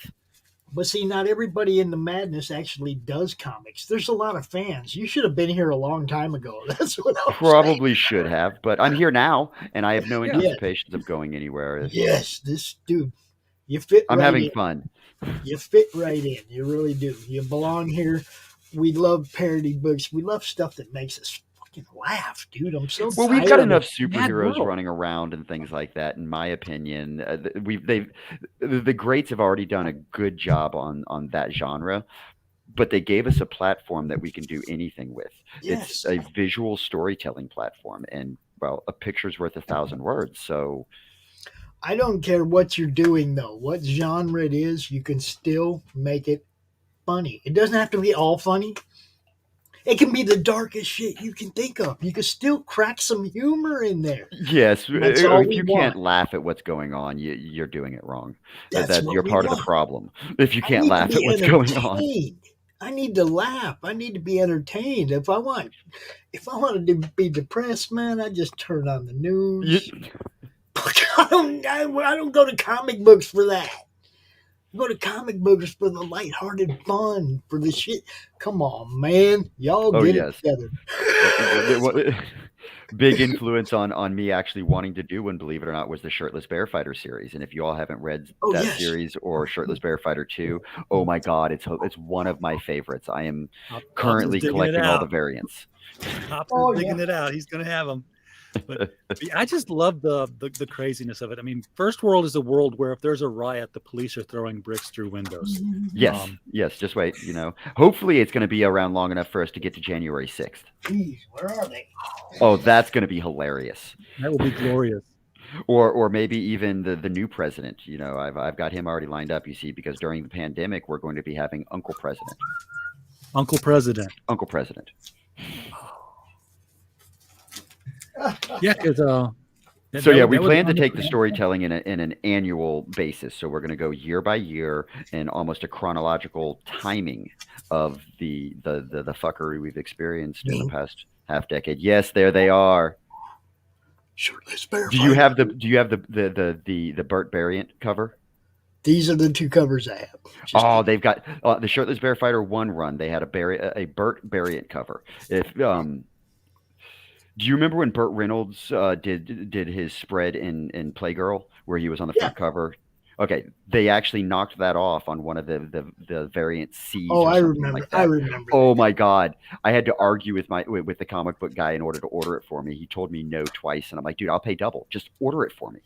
But see, not everybody in the madness actually does comics. There's a lot of fans. You should have been here a long time ago. That's what I probably should have, but I'm here now, and I have no anticipations of going anywhere. Yes, this dude. You fit. I'm right having in. fun. You fit right in. You really do. You belong here. We love parody books. We love stuff that makes us fucking laugh, dude. I'm so well. We've got enough superheroes running around and things like that. In my opinion, the greats have already done a good job on that genre. But they gave us a platform that we can do anything with. Yes. It's a visual storytelling platform, and well, a picture's worth 1,000 words. So. I don't care what you're doing, though. What genre it is, you can still make it funny. It doesn't have to be all funny. It can be the darkest shit you can think of. You can still crack some humor in there. Yes, if you can't laugh at what's going on, you're doing it wrong. You're part of the problem. If you can't laugh at what's going on. I need to laugh. I need to be entertained. If I wanted to be depressed, man, I just turn on the news. I don't go to comic books for that. I go to comic books for the lighthearted fun, for the shit. Come on, man. Y'all get it together. Big influence on me actually wanting to do one, believe it or not, was the Shirtless Bear Fighter series. And if you all haven't read series or Shirtless Bear Fighter 2, oh my God, it's one of my favorites. I am currently collecting all the variants. Hopper's digging it out. He's going to have them. But I just love the craziness of it. I mean, First World is a world where if there's a riot, the police are throwing bricks through windows. Yes, yes. Just wait. Hopefully it's going to be around long enough for us to get to January 6th. Jeez, where are they? Oh, that's going to be hilarious. That will be glorious. Or maybe even the new president. I've got him already lined up. You see, because during the pandemic, we're going to be having Uncle President. Uncle President. Uncle President. Yeah, because we plan to take the storytelling in an annual basis. So we're going to go year by year in almost a chronological timing of the fuckery we've experienced in the past half decade. Yes, there they are. Shirtless Bear. Do you have the Burt variant cover? These are the 2 covers I have. They've got the Shirtless Bear Fighter 1 run. They had a Burt variant cover. Do you remember when Burt Reynolds did his spread in Playgirl, where he was on the front cover? Okay, they actually knocked that off on one of the variant C's. Oh, I remember. I remember. Oh my God, I had to argue with the comic book guy in order to order it for me. He told me no twice, and I'm like, dude, I'll pay double. Just order it for me.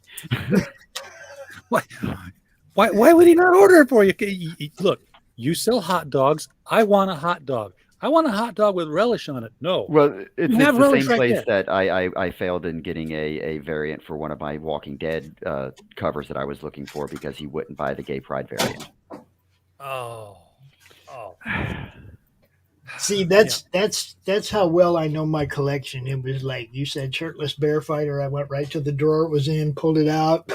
Why would he not order it for you? Look, you sell hot dogs. I want a hot dog. I want a hot dog with relish on it. No. Well, it's the same place that I failed in getting a variant for one of my Walking Dead covers that I was looking for because he wouldn't buy the Gay Pride variant. Oh. See, that's how well I know my collection. It was like you said, Shirtless Bear Fighter. I went right to the drawer it was in, pulled it out.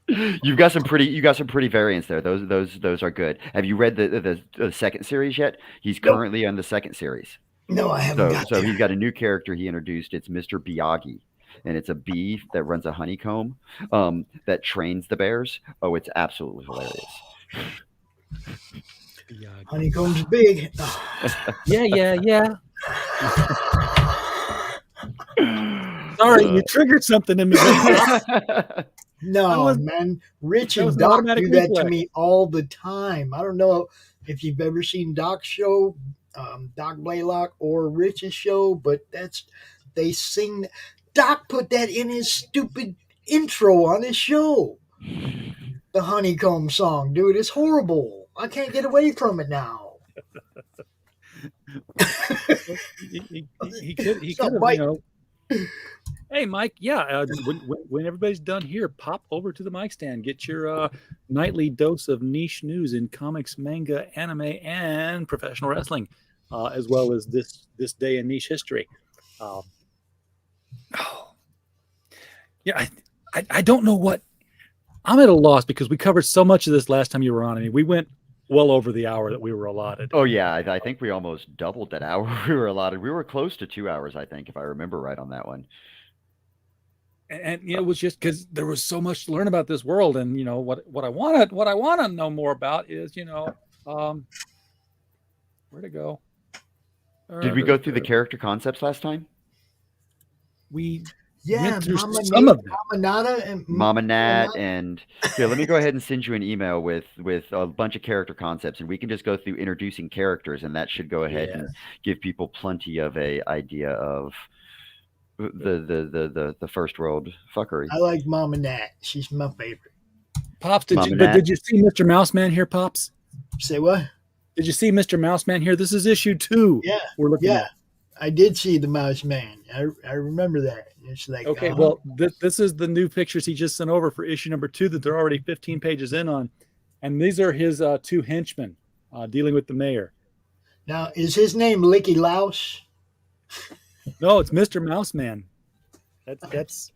You got some pretty variants there. Those are good. Have you read the second series yet? He's Nope. currently on the second series. No, I haven't got So there. he's got a new character he introduced. It's Mr. Biyagi, and it's a bee that runs a honeycomb that trains the bears. Oh, it's absolutely hilarious. Honeycomb's big. Yeah. Sorry, you triggered something in me. No, man. Rich and an Doc automatic do that to reflex. me all the time. I don't know if you've ever seen Doc's show, Doc Blaylock, or Rich's show, but they sing. Doc put that in his stupid intro on his show. The Honeycomb song, dude, it's horrible. I can't get away from it now. He could Stop have, biting. Hey, Mike. Yeah, when everybody's done here, pop over to the mic stand. Get your nightly dose of niche news in comics, manga, anime, and professional wrestling, as well as this day in niche history. Yeah, I don't know what. I'm at a loss because we covered so much of this last time you were on. I mean, we went well over the hour that we were allotted. Oh yeah, I think we almost doubled that hour we were allotted. We were close to 2 hours, I think, if I remember right on that one. And it was just because there was so much to learn about this world, and what I want to know more about is where to go. Did we go through the character concepts last time? We Yeah, went through Mama some of them. Mama Nada and Mama Nat, and here, let me go ahead and send you an email with a bunch of character concepts, and we can just go through introducing characters, and that should go ahead and give people plenty of a idea of the first world fuckery. I like Mama Nat. She's my favorite. Pops, did you see Mr. Mouseman here, Pops? Say what? Did you see Mr. Mouseman here? This is issue 2. Yeah, we're looking at. I did see the Mouse Man. I remember that. It's like, okay, well, this is the new pictures he just sent over for issue number 2 that they're already 15 pages in on, and these are his 2 henchmen dealing with the mayor. Now, is his name Licky Louse? No, it's Mr. Mouseman. That's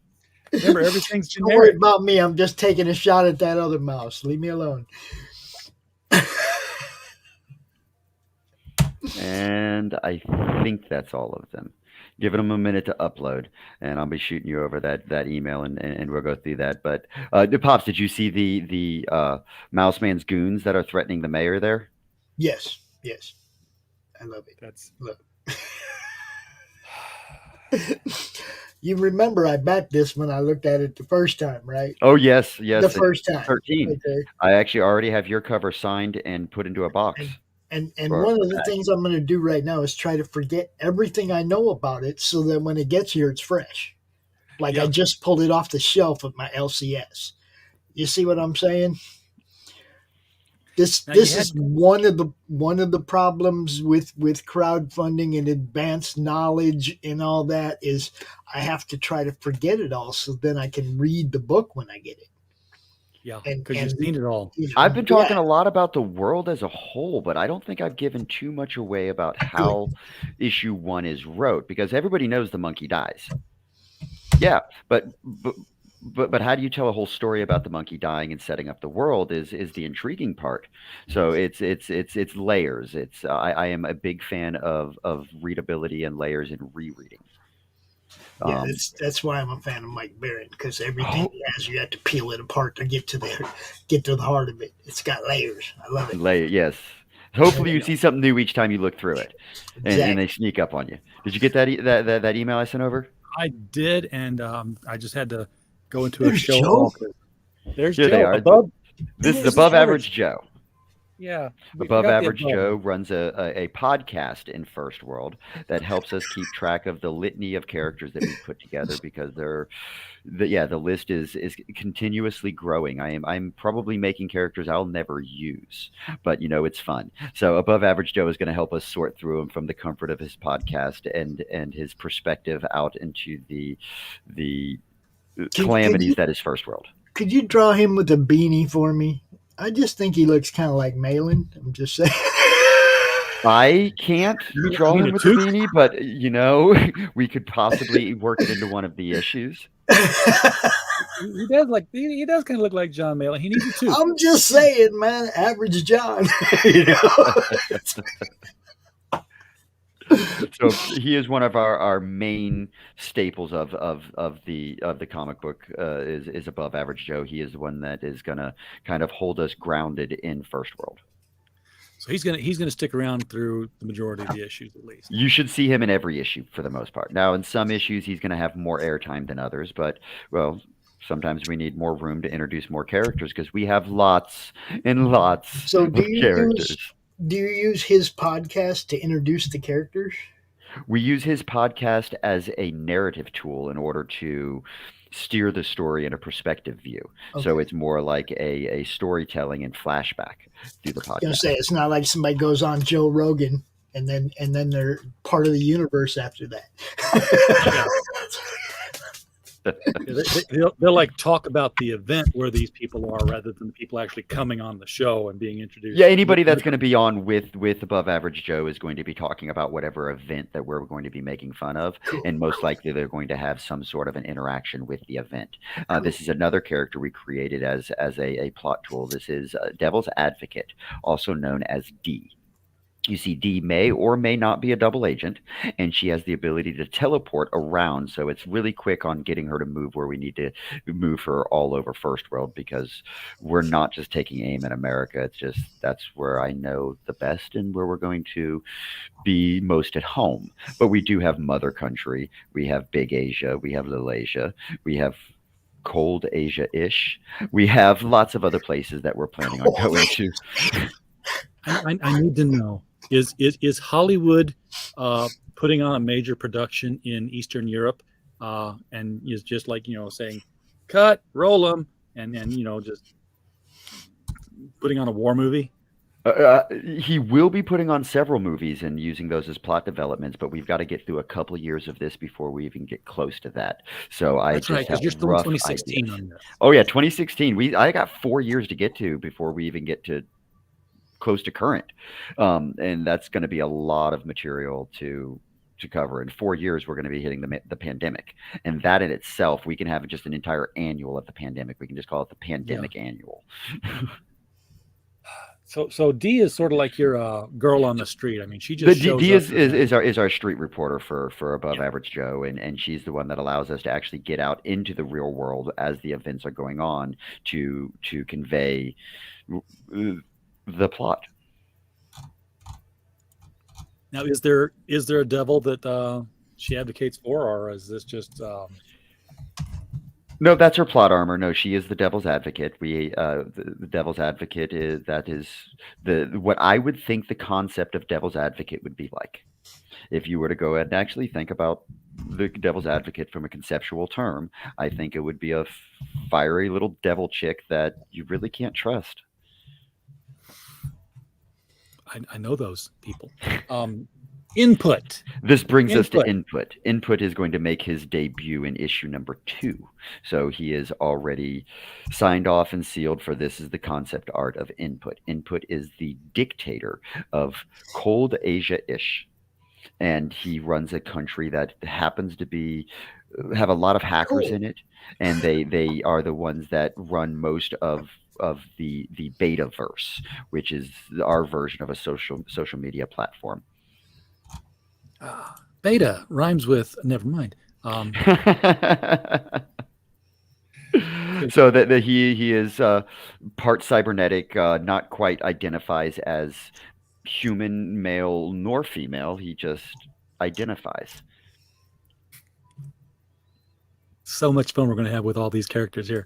remember, everything's Don't worry generic. about me. I'm just taking a shot at that other mouse. Leave me alone. And I think that's all of them. Giving them a minute to upload, and I'll be shooting you over that email, and we'll go through that. But Pops, did you see the Mouseman's goons that are threatening the mayor there? Yes. I love it. Look. You remember I backed this when I looked at it the first time, right? Oh yes. The first time. 13. Okay. I actually already have your cover signed and put into a box. And one of the things I'm going to do right now is try to forget everything I know about it so that when it gets here, it's fresh. Like I just pulled it off the shelf of my LCS. You see what I'm saying? This is one of the problems with crowdfunding and advanced knowledge and all that is I have to try to forget it all so then I can read the book when I get it. Yeah, because you've seen it all. I've been talking a lot about the world as a whole, but I don't think I've given too much away about how issue 1 is wrote, because everybody knows the monkey dies. Yeah, but how do you tell a whole story about the monkey dying and setting up the world is the intriguing part. So it's layers. I am a big fan of readability and layers and rereading. Yeah, that's why I'm a fan of Mike Barron, because everything he has, you have to peel it apart to get to the heart of it. It's got layers. I love it. Yes. Hopefully you see something new each time you look through it, and they sneak up on you. Did you get that email I sent over? I did, and I just had to go into a show. There's Here Joe. they are. This is Above Average Joe. Yeah. Above Average Joe runs a podcast in First World that helps us keep track of the litany of characters that we put together, because the list is continuously growing. I'm probably making characters I'll never use, but it's fun. So Above Average Joe is going to help us sort through them from the comfort of his podcast and his perspective out into the calamities that is First World. Could you draw him with a beanie for me? I just think he looks kind of like Malin. I'm just saying. I can't draw mean him a with a toque? beanie, but we could possibly work it into one of the issues. He does he does kind of look like John Mayall. He needs a toque. I'm just saying, man, average John. You know? So he is one of our main staples of the comic book is Above Average Joe. He is the one that is gonna kind of hold us grounded in FirstWorld. So he's gonna stick around through the majority of the issues at least. You should see him in every issue for the most part. Now, in some issues, he's going to have more airtime than others, but well, sometimes we need more room to introduce more characters because we have lots and lots So of characters. do you use his podcast to introduce the characters? We use his podcast as a narrative tool in order to steer the story in a perspective view. Okay. So it's more like a storytelling and flashback through the I was gonna podcast. say it's not like somebody goes on Joe Rogan and then they're part of the universe after that. They'll like talk about the event where these people are rather than the people actually coming on the show and being introduced. Yeah, anybody that's going to be on with Above Average Joe is going to be talking about whatever event that we're going to be making fun of, and most likely they're going to have some sort of an interaction with the event. This is another character we created as a plot tool. This is Devil's Advocate, also known as D. You see, D may or may not be a double agent, and she has the ability to teleport around, so it's really quick on getting her to move where we need to move her all over FirstWorld, because we're not just taking aim at America. It's just that's where I know the best and where we're going to be most at home. But we do have Mother Country, we have Big Asia, we have Little Asia, we have Cold Asia-ish. We have lots of other places that we're planning on going to. I need to know. Is Hollywood putting on a major production in Eastern Europe and is just like, saying, cut, roll them, and just putting on a war movie? He will be putting on several movies and using those as plot developments, but we've got to get through a couple of years of this before we even get close to that. So That's right, because you're still in 2016 ideas. on this. Oh yeah, 2016. I got 4 years to get to before we even get to close to current, and that's going to be a lot of material to cover. In 4 years, we're going to be hitting the pandemic, and that in itself, we can have just an entire annual of the pandemic. We can just call it the pandemic annual. So D is sort of like your girl on the street. I mean, she just shows D up is our street reporter for Above Average Joe, and she's the one that allows us to actually get out into the real world as the events are going on to convey the plot. Now, is there a devil that she advocates for, or is this just? No, that's her plot armor. No, she is the Devil's Advocate. The Devil's Advocate is what I would think the concept of Devil's Advocate would be like. If you were to go ahead and actually think about the Devil's Advocate from a conceptual term, I think it would be a fiery little devil chick that you really can't trust. I know those people. Input. This brings us to Input. Input is going to make his debut in issue number 2. So he is already signed off and sealed for this is the concept art of Input. Input is the dictator of Cold Asia-ish. And he runs a country that happens to have a lot of hackers in it. And they are the ones that run most of the Betaverse, which is our version of a social media platform. Beta rhymes with never mind. So that he is part cybernetic, not quite identifies as human, male nor female. He just identifies. So much fun we're going to have with all these characters here.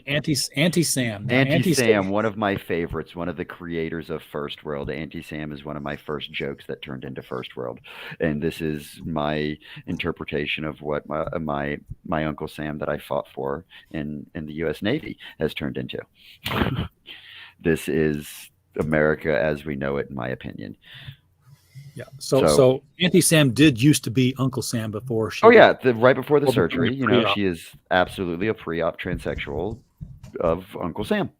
Anti-Sam. Anti-Sam, one of my favorites, one of the creators of FirstWorld. Anti-Sam is one of my first jokes that turned into FirstWorld. And this is my interpretation of what my Uncle Sam that I fought for in the U.S. Navy has turned into. This is America as we know it, in my opinion. Yeah. So Anti-Sam did used to be Uncle Sam before she. Oh yeah, right before the surgery. She is absolutely a pre-op transsexual of Uncle Sam.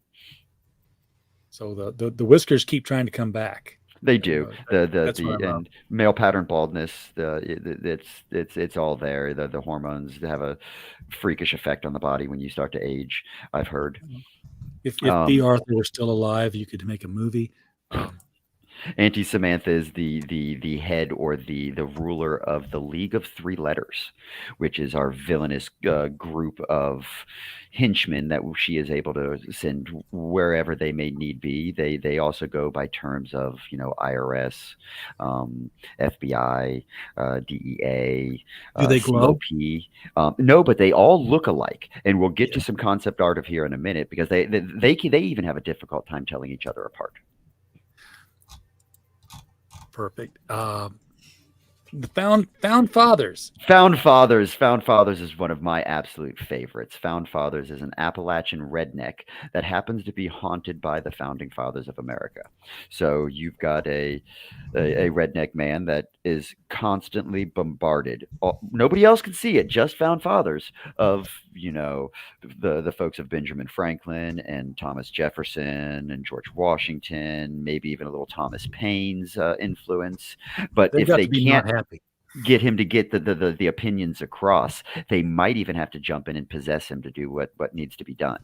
So the whiskers keep trying to come back. They do. That's what The I love. and male pattern baldness. It's all there. The hormones have a freakish effect on the body when you start to age. I've heard. If B. Arthur were still alive, you could make a movie. Auntie Samantha is the head or the ruler of the League of Three Letters, which is our villainous group of henchmen that she is able to send wherever they may need be. They also go by terms of IRS, FBI, DEA, Do they glow? COP. No, but they all look alike, and we'll get to some concept art of here in a minute because they even have a difficult time telling each other apart. Perfect. The Found Fathers. Found Fathers is one of my absolute favorites. Found Fathers is an Appalachian redneck that happens to be haunted by the founding fathers of America. So you've got a redneck man that is constantly bombarded. Nobody else can see it, just Found Fathers of the folks of Benjamin Franklin and Thomas Jefferson and George Washington, maybe even a little Thomas Paine's influence. But They've if got they to be can't not happy. get him to get the opinions across, they might even have to jump in and possess him to do what needs to be done.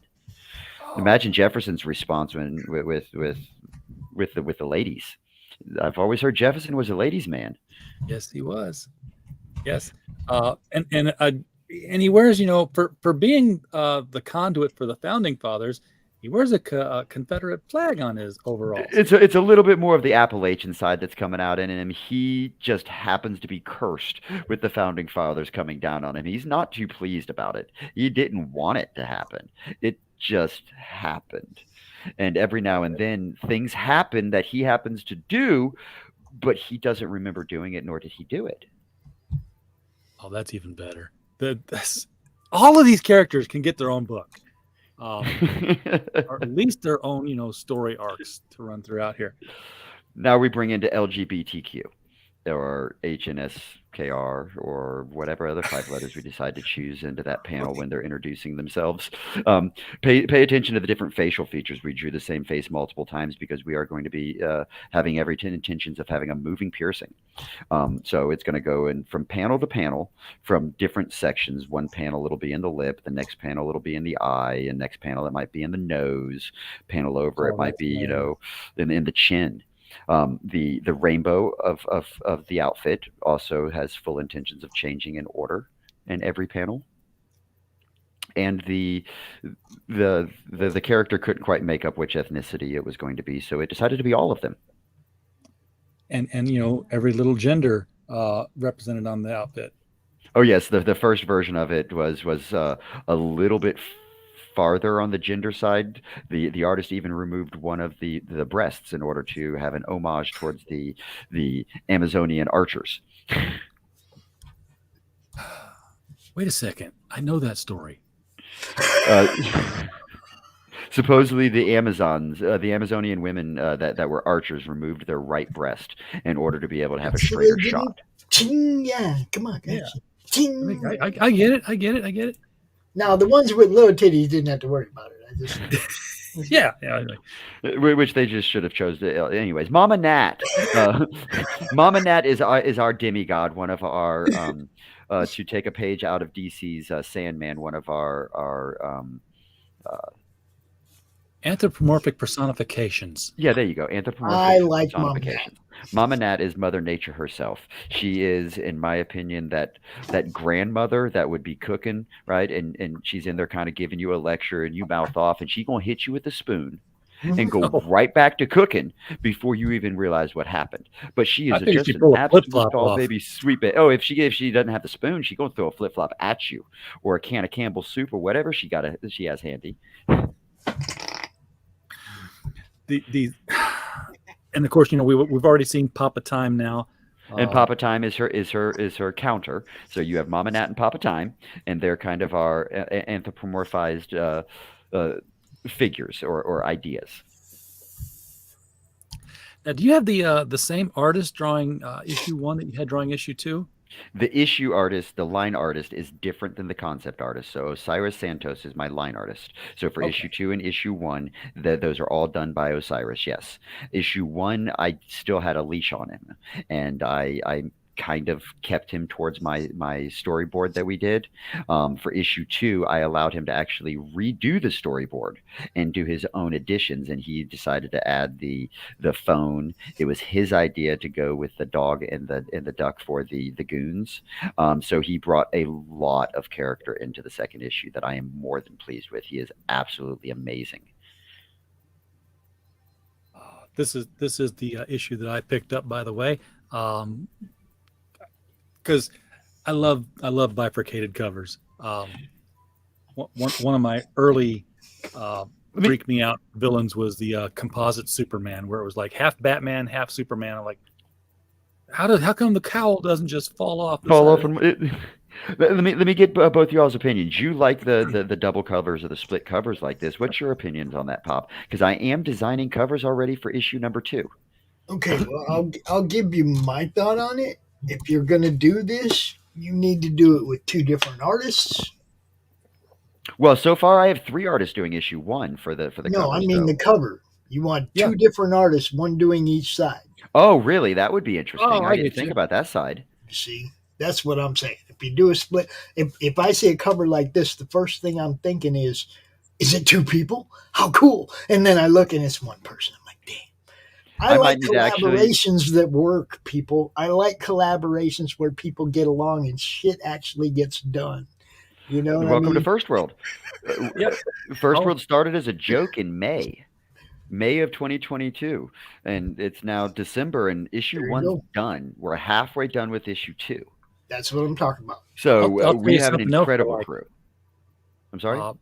Imagine Jefferson's response when with the ladies. I've always heard Jefferson was a ladies' man. Yes, he was. Yes, and he wears, for being the conduit for the founding fathers, he wears a Confederate flag on his overalls. It's a little bit more of the Appalachian side that's coming out in him. He just happens to be cursed with the founding fathers coming down on him. He's not too pleased about it. He didn't want it to happen. It just happened. And every now and then things happen that he happens to do, but he doesn't remember doing it, nor did he do it. Oh, that's even better. All of these characters can get their own book. Or at least their own, story arcs to run throughout here. Now we bring into LGBTQ or HNSKR or whatever other 5 letters we decide to choose into that panel when they're introducing themselves. Pay attention to the different facial features. We drew the same face multiple times because we are going to be having every intentions of having a moving piercing. So it's going to go in from panel to panel from different sections. One panel it'll be in the lip, the next panel it'll be in the eye, and next panel it might be in the nose. Panel over it might be in the chin. The rainbow of the outfit also has full intentions of changing in order in every panel. And the character couldn't quite make up which ethnicity it was going to be, so it decided to be all of them. And every little gender represented on the outfit. Oh yes, the first version of it was a little bit farther on the gender side. The artist even removed one of the breasts in order to have an homage towards the Amazonian archers. Wait a second, I know that story. Supposedly the Amazonian women that were archers removed their right breast in order to be able to have a straighter shot. Yeah, come on, guys. Yeah. I get it. Now, the ones with little titties didn't have to worry about it. Yeah. Which they just should have chose. Anyways, Mama Nat. Mama Nat is our demigod, one of our, to take a page out of DC's Sandman, one of our anthropomorphic personifications. Yeah, there you go. Anthropomorphic I like personifications. Mama Nat is Mother Nature herself. She is, in my opinion, that grandmother that would be cooking, right? And she's in there kind of giving you a lecture and you mouth off and she's going to hit you with a spoon and go right back to cooking before you even realize what happened. But she is just an absolute tall baby, sweet baby. Oh, if she doesn't have the spoon, she's going to throw a flip-flop at you or a can of Campbell's soup or whatever she has handy. And of course, we've already seen Papa Time now, and Papa Time is her counter. So you have Mama Nat and Papa Time, and they're kind of our anthropomorphized figures or ideas. Now, do you have the same artist drawing issue 1 that you had drawing issue 2? The issue artist, the line artist, is different than the concept artist. So Osiris Santos is my line artist. So for issue 2 and issue 1, those are all done by Osiris. Yes. Issue 1, I still had a leash on him, and I kind of kept him towards my storyboard that we did. For issue 2, I allowed him to actually redo the storyboard and do his own additions, and he decided to add the phone. It was his idea to go with the dog and the duck for the goons. So he brought a lot of character into the second issue that I am more than pleased with. He is absolutely amazing. This is the issue that I picked up, by the way. Because I love bifurcated covers. One of my early freak me out villains was the composite Superman, where it was like half Batman, half Superman. I'm like, how come the cowl doesn't just fall off? Let me get both y'all's opinions. You like the double covers or the split covers like this? What's your opinions on that, Pop? Because I am designing covers already for issue number 2. Okay, well, I'll give you my thought on it. If you're going to do this, you need to do it with 2 different artists. Well, so far I have 3 artists doing issue 1 for the No, covers, I mean the cover. You want 2 different artists, one doing each side. Oh, really? That would be interesting. Oh, I didn't think about that side. See, that's what I'm saying. If you do a split, if I see a cover like this, the first thing I'm thinking is it 2 people? How cool! And then I look and it's one person. I'm like, damn. I like collaborations that work, people. I like collaborations where people get along and shit actually gets done. You know what Welcome I mean? to FirstWorld. FirstWorld started as a joke in May of 2022, and it's now December, and issue 1's done. We're halfway done with issue 2. That's what I'm talking about. So we have an incredible crew. I'm sorry? I'll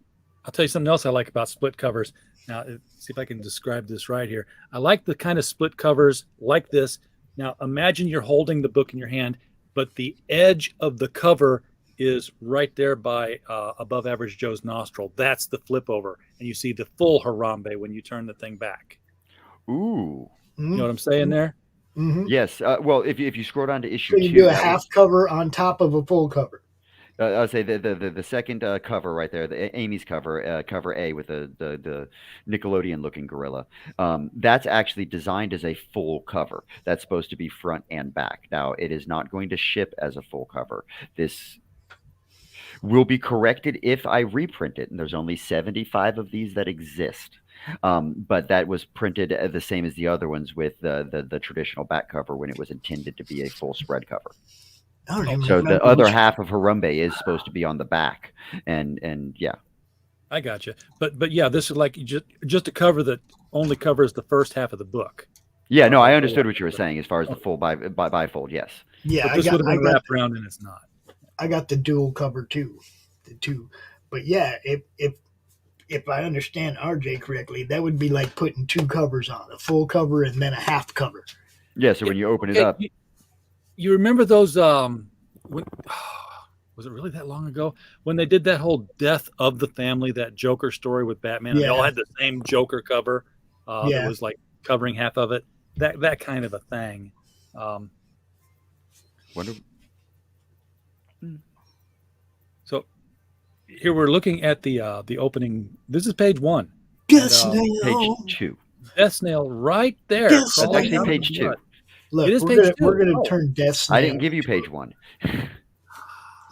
tell you something else I like about split covers. Now, see if I can describe this right here. I like the kind of split covers like this. Now, imagine you're holding the book in your hand, but the edge of the cover is right there by above average Joe's nostril. That's the flip over. And you see the full Harambe when you turn the thing back. Ooh. You know what I'm saying there? Mm-hmm. Yes. Well, if you scroll down to issue 2. So you do a half cover on top of a full cover. I'll say the second cover right there, the Amy's cover, cover A with the Nickelodeon-looking gorilla. That's actually designed as a full cover. That's supposed to be front and back. Now, it is not going to ship as a full cover. This will be corrected if I reprint it, and there's only 75 of these that exist. But that was printed the same as the other ones with the traditional back cover when it was intended to be a full spread cover. So the other half of Harambe is supposed to be on the back, and yeah. I got you. But yeah, this is like just a cover that only covers the first half of the book. Yeah, no, I understood what you were saying as far as the full bifold. Yes. Yeah, but this would have been wrapped around, and it's not. I got the dual cover too, the 2. But yeah, if I understand RJ correctly, that would be like putting 2 covers on, a full cover and then a half cover. Yeah. So when you open it up. You remember those? Was it really that long ago when they did that whole Death of the Family, that Joker story with Batman? Yeah. And they all had the same Joker cover. It was like covering half of it. That kind of a thing. So here we're looking at the opening. This is page 1. Death Snail. Page 2. Death Snail right there. That's actually page 2. Look, we're going to turn Death Snail. I didn't give you page 1.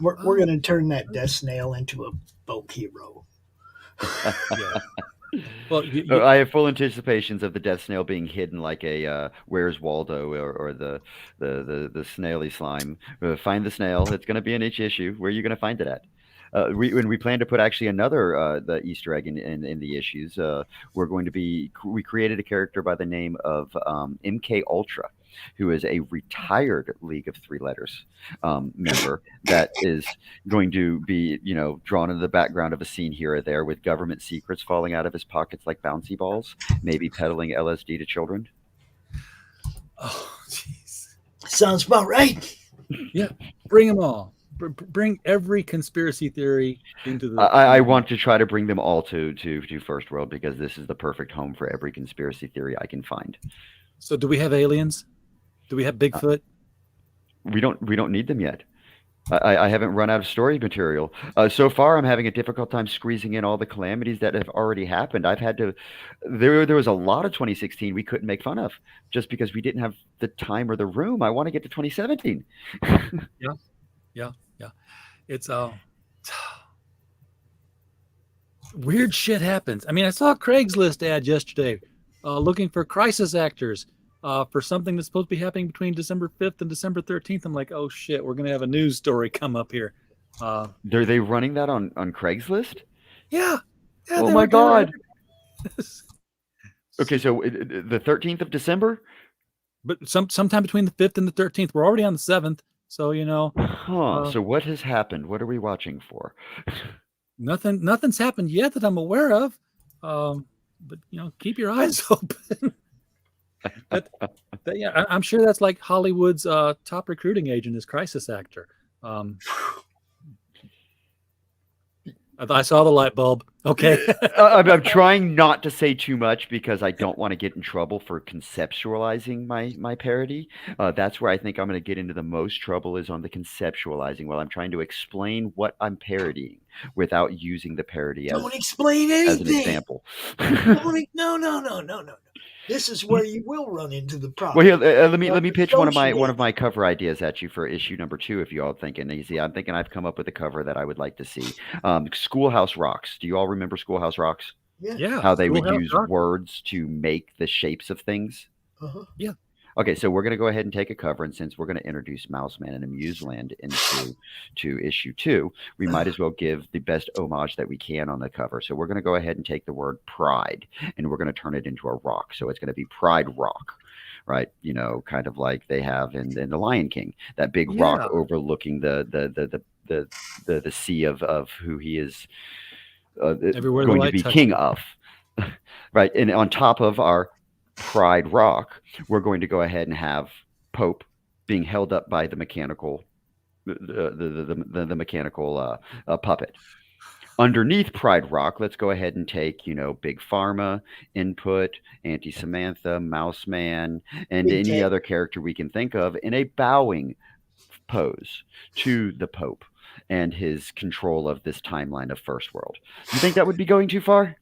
We're going to turn that Death Snail into a folk hero. Well, I have full anticipations of the Death Snail being hidden like a Where's Waldo or the snaily slime. Find the snail. It's going to be in each issue. Where are you going to find it at? When we plan to put actually another the Easter egg in the issues, we created a character by the name of MK Ultra, who is a retired League of Three Letters member that is going to be, drawn into the background of a scene here or there with government secrets falling out of his pockets like bouncy balls, maybe peddling LSD to children. Oh, jeez. Sounds about right. Yeah, bring them all. Bring every conspiracy theory into the. I want to try to bring them all to FirstWorld because this is the perfect home for every conspiracy theory I can find. So, do we have aliens? Do we have Bigfoot? We don't need them yet. I haven't run out of story material. So far, I'm having a difficult time squeezing in all the calamities that have already happened. I've had to. There was a lot of 2016 we couldn't make fun of just because we didn't have the time or the room. I want to get to 2017. Yeah, yeah, yeah. It's weird shit happens. I mean, I saw a Craigslist ad yesterday looking for crisis actors for something that's supposed to be happening between December 5th and December 13th. I'm like, oh shit, we're going to have a news story come up here. Are they running that on Craigslist? Yeah. Oh my God. Okay, so the 13th of December? But sometime between the 5th and the 13th. We're already on the 7th. So, you know. So what has happened? What are we watching for? Nothing's happened yet that I'm aware of. But, you know, keep your eyes open. Yeah, I'm sure that's like Hollywood's top recruiting agent is crisis actor. I saw the light bulb. Okay. I'm trying not to say too much because I don't want to get in trouble for conceptualizing my parody. That's where I think I'm going to get into the most trouble is on the conceptualizing while I'm trying to explain what I'm parodying without using the parody Don't explain anything. as an example. No. This is where you will run into the problem. Well, here, let me pitch one of my cover ideas at you for issue number 2. If you all thinking easy, I'm thinking I've come up with a cover that I would like to see. Schoolhouse Rocks. Do you all remember Schoolhouse Rocks? Yeah. How they would use words to make the shapes of things. Yeah. Okay, so we're going to go ahead and take a cover, and since we're going to introduce Mouseman and Amuseland into issue 2, we might as well give the best homage that we can on the cover. So we're going to go ahead and take the word pride, and we're going to turn it into a rock. So it's going to be Pride Rock, right? You know, kind of like they have in The Lion King, that big rock overlooking the sea of who he is going to be king of, right? And on top of our Pride Rock, we're going to go ahead and have Pope being held up by the mechanical puppet. Underneath Pride Rock, let's go ahead and take, you know, Big Pharma, Input, Auntie Samantha, Mouseman, and any other character we can think of in a bowing pose to the Pope and his control of this timeline of FirstWorld. You think that would be going too far?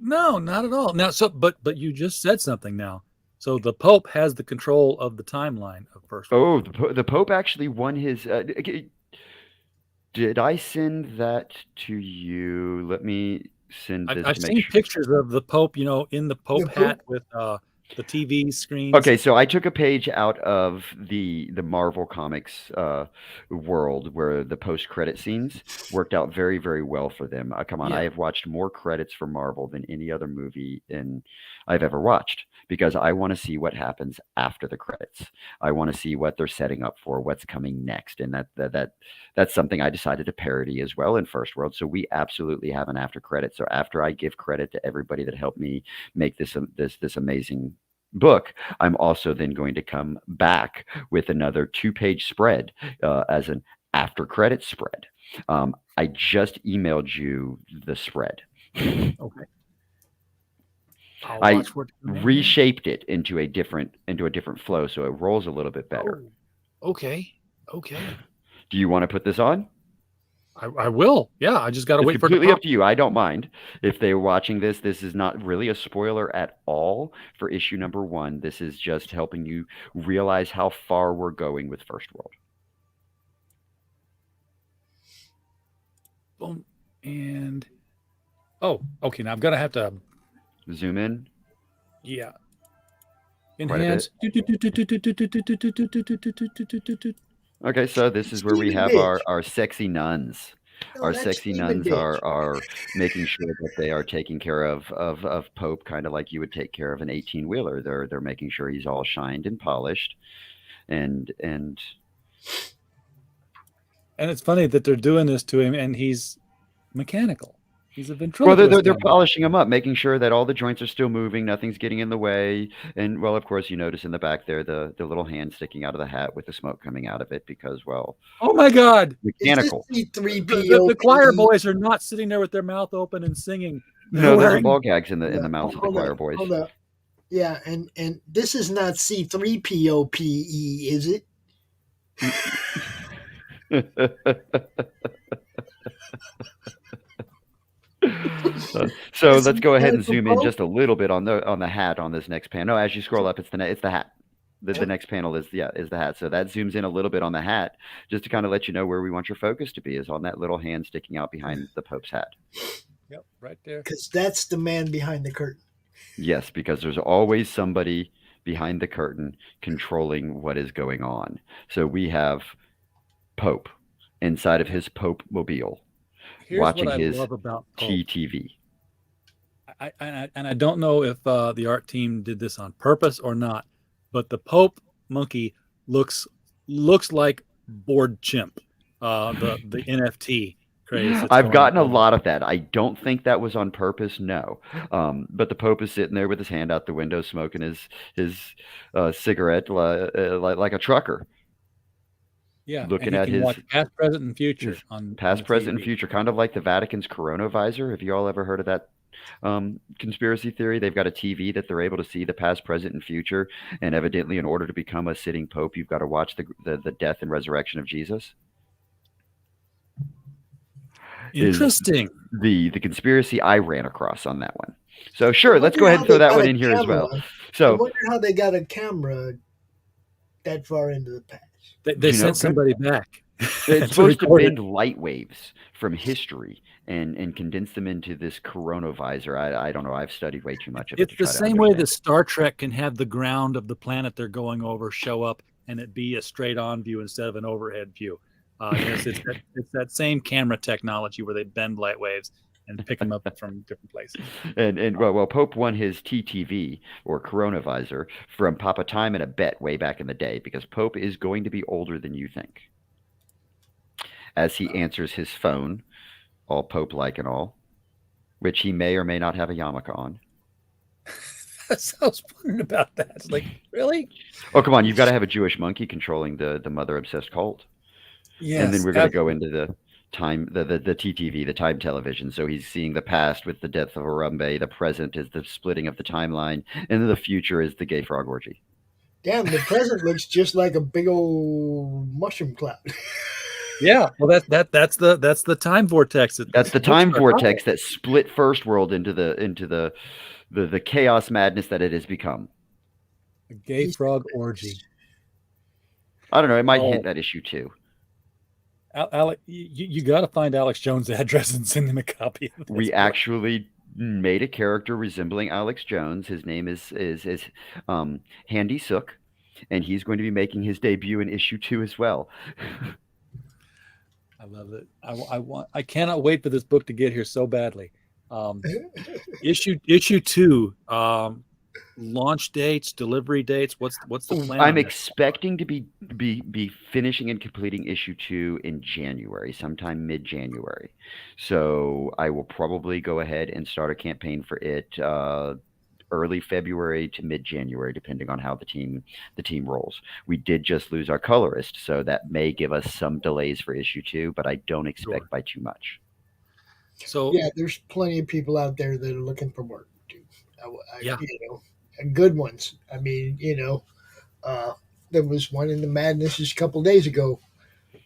No, not at all. Now, but you just said something now. So the Pope has the control of the timeline of FirstWorld. Oh, the Pope actually won his. Did I send that to you? Let me send this. I've seen pictures of the Pope, you know, in the Pope hat with the TV screens. Okay, so I took a page out of the Marvel Comics world where the post-credit scenes worked out very, very well for them. Come on, I have watched more credits for Marvel than any other movie I've ever watched because I want to see what happens after the credits. I want to see what they're setting up for, what's coming next, and that's something I decided to parody as well in FirstWorld. So we absolutely have an after credit. So after I give credit to everybody that helped me make this amazing book, I'm also then going to come back with another 2-page spread as an after credit spread. I just emailed you the spread. Okay. I reshaped it into a different flow, so it rolls a little bit better. Oh, okay. Do you want to put this on? I will. Yeah, I just got to wait for it. Completely up to you. I don't mind. If they're watching this, this is not really a spoiler at all for issue number 1. This is just helping you realize how far we're going with FirstWorld. Boom. And okay. Now I'm gonna have to zoom in. Yeah. Enhance. Okay, so this is where we have our sexy nuns. Our sexy nuns are making sure that they are taking care of Pope, kind of like you would take care of an 18-wheeler. They're making sure he's all shined and polished, and it's funny that they're doing this to him, and he's mechanical. He's a ventriloquist. Well, they're polishing him up, making sure that all the joints are still moving, nothing's getting in the way. And, well, of course, you notice in the back there the little hand sticking out of the hat with the smoke coming out of it because, well... Oh, my God! Mechanical. The choir boys are not sitting there with their mouth open and singing. No, there are ball gags in the mouths of the choir boys. Hold up. Yeah, and this is not C3POPE, is it? So let's go ahead and zoom in just a little bit on the hat on this next panel. No, as you scroll up, it's the hat. The next panel is the hat. So that zooms in a little bit on the hat, just to kind of let you know where we want your focus to be, is on that little hand sticking out behind the Pope's hat. Yep, right there. Because that's the man behind the curtain. Yes, because there's always somebody behind the curtain controlling what is going on. So we have Pope inside of his Pope mobile, watching his love about Pope. TTV. I don't know if the art team did this on purpose or not, but the Pope monkey looks like bored chimp. The NFT craze. I've gotten a lot of that. I don't think that was on purpose. No, but the Pope is sitting there with his hand out the window, smoking his cigarette like a trucker. Yeah, looking at his past, present, and future on past, present, and future, kind of like the Vatican's coronavisor. Have you all ever heard of that conspiracy theory? They've got a TV that they're able to see the past, present, and future, and evidently, in order to become a sitting pope, you've got to watch the death and resurrection of Jesus. Interesting. The conspiracy I ran across on that one. So sure, let's go ahead and throw that one in here as well. So I wonder how they got a camera that far into the past. They sent somebody back. It's supposed to bend light waves from history and condense them into this coronavisor. I don't know. I've studied way too much of it. It's the same way that Star Trek can have the ground of the planet they're going over show up and it be a straight on view instead of an overhead view. It's that same camera technology where they bend light waves and pick them up from different places. And well, Pope won his TTV or coronavisor from Papa Time in a bet way back in the day, because Pope is going to be older than you think. As he answers his phone, all Pope-like and all, which he may or may not have a yarmulke on. I was wondering about that. It's like, really? Oh, come on. You've got to have a Jewish monkey controlling the mother-obsessed cult. Yes, and then we're going to go into the TTV, the time television. So he's seeing the past with the death of Harambe. The present is the splitting of the timeline. And then the future is the gay frog orgy. Damn, the present looks just like a big old mushroom cloud. Yeah, well, that's the time vortex. That's the time vortex that split FirstWorld into the chaos madness that it has become. A gay frog orgy. I don't know. It might hint that issue too. Alex, you got to find Alex Jones' address and send him a copy of this. We actually made a character resembling Alex Jones. His name is Handy Sook, and he's going to be making his debut in issue 2 as well. I love it. I cannot wait for this book to get here so badly. Issue 2. Launch dates, delivery dates. What's the plan? I'm expecting to be finishing and completing issue 2 in January, sometime mid-January. So I will probably go ahead and start a campaign for it early February to mid-January, depending on how the team rolls. We did just lose our colorist, so that may give us some delays for issue 2, but I don't expect by too much. So yeah, there's plenty of people out there that are looking for work too. You know, good ones. I mean, you know, there was one in the Madness just a couple of days ago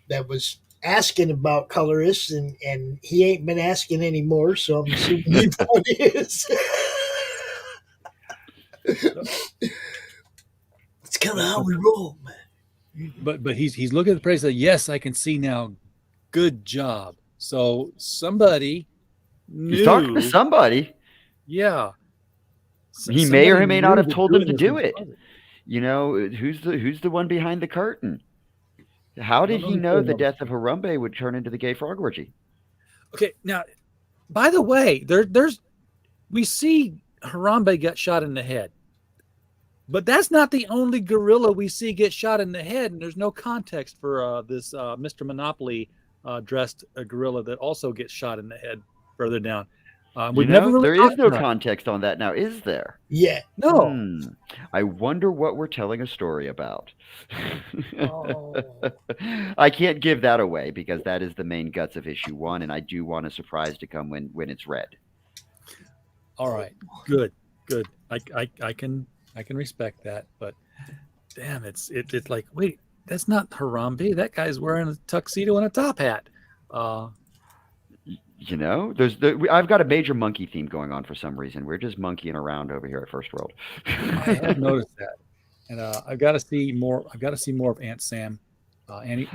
that was asking about colorists, and he ain't been asking anymore, so I'm assuming he probably is. It's kind of how we roll, man. But he's looking at the price. Yes, I can see now. Good job. So somebody knew. He's talking to somebody. Yeah. He may or may not have told him to do it. You know, who's the one behind the curtain? How did he know the death of Harambe would turn into the gay frog orgy? Okay, now, by the way, we see Harambe got shot in the head, but that's not the only gorilla we see get shot in the head, and there's no context for this Mr. Monopoly dressed gorilla that also gets shot in the head further down. There is no context on that now, is there? Yeah. No. I wonder what we're telling a story about. I can't give that away because that is the main guts of issue 1, and I do want a surprise to come when it's read. All right. Good. I can respect that, but damn, it's like, wait, That's not Harambe. That guy's wearing a tuxedo and a top hat. I've got a major monkey theme going on for some reason. We're just monkeying around over here at First World. I have noticed that, and I've got to see more. I've got to see more of Aunt Sam. Aunt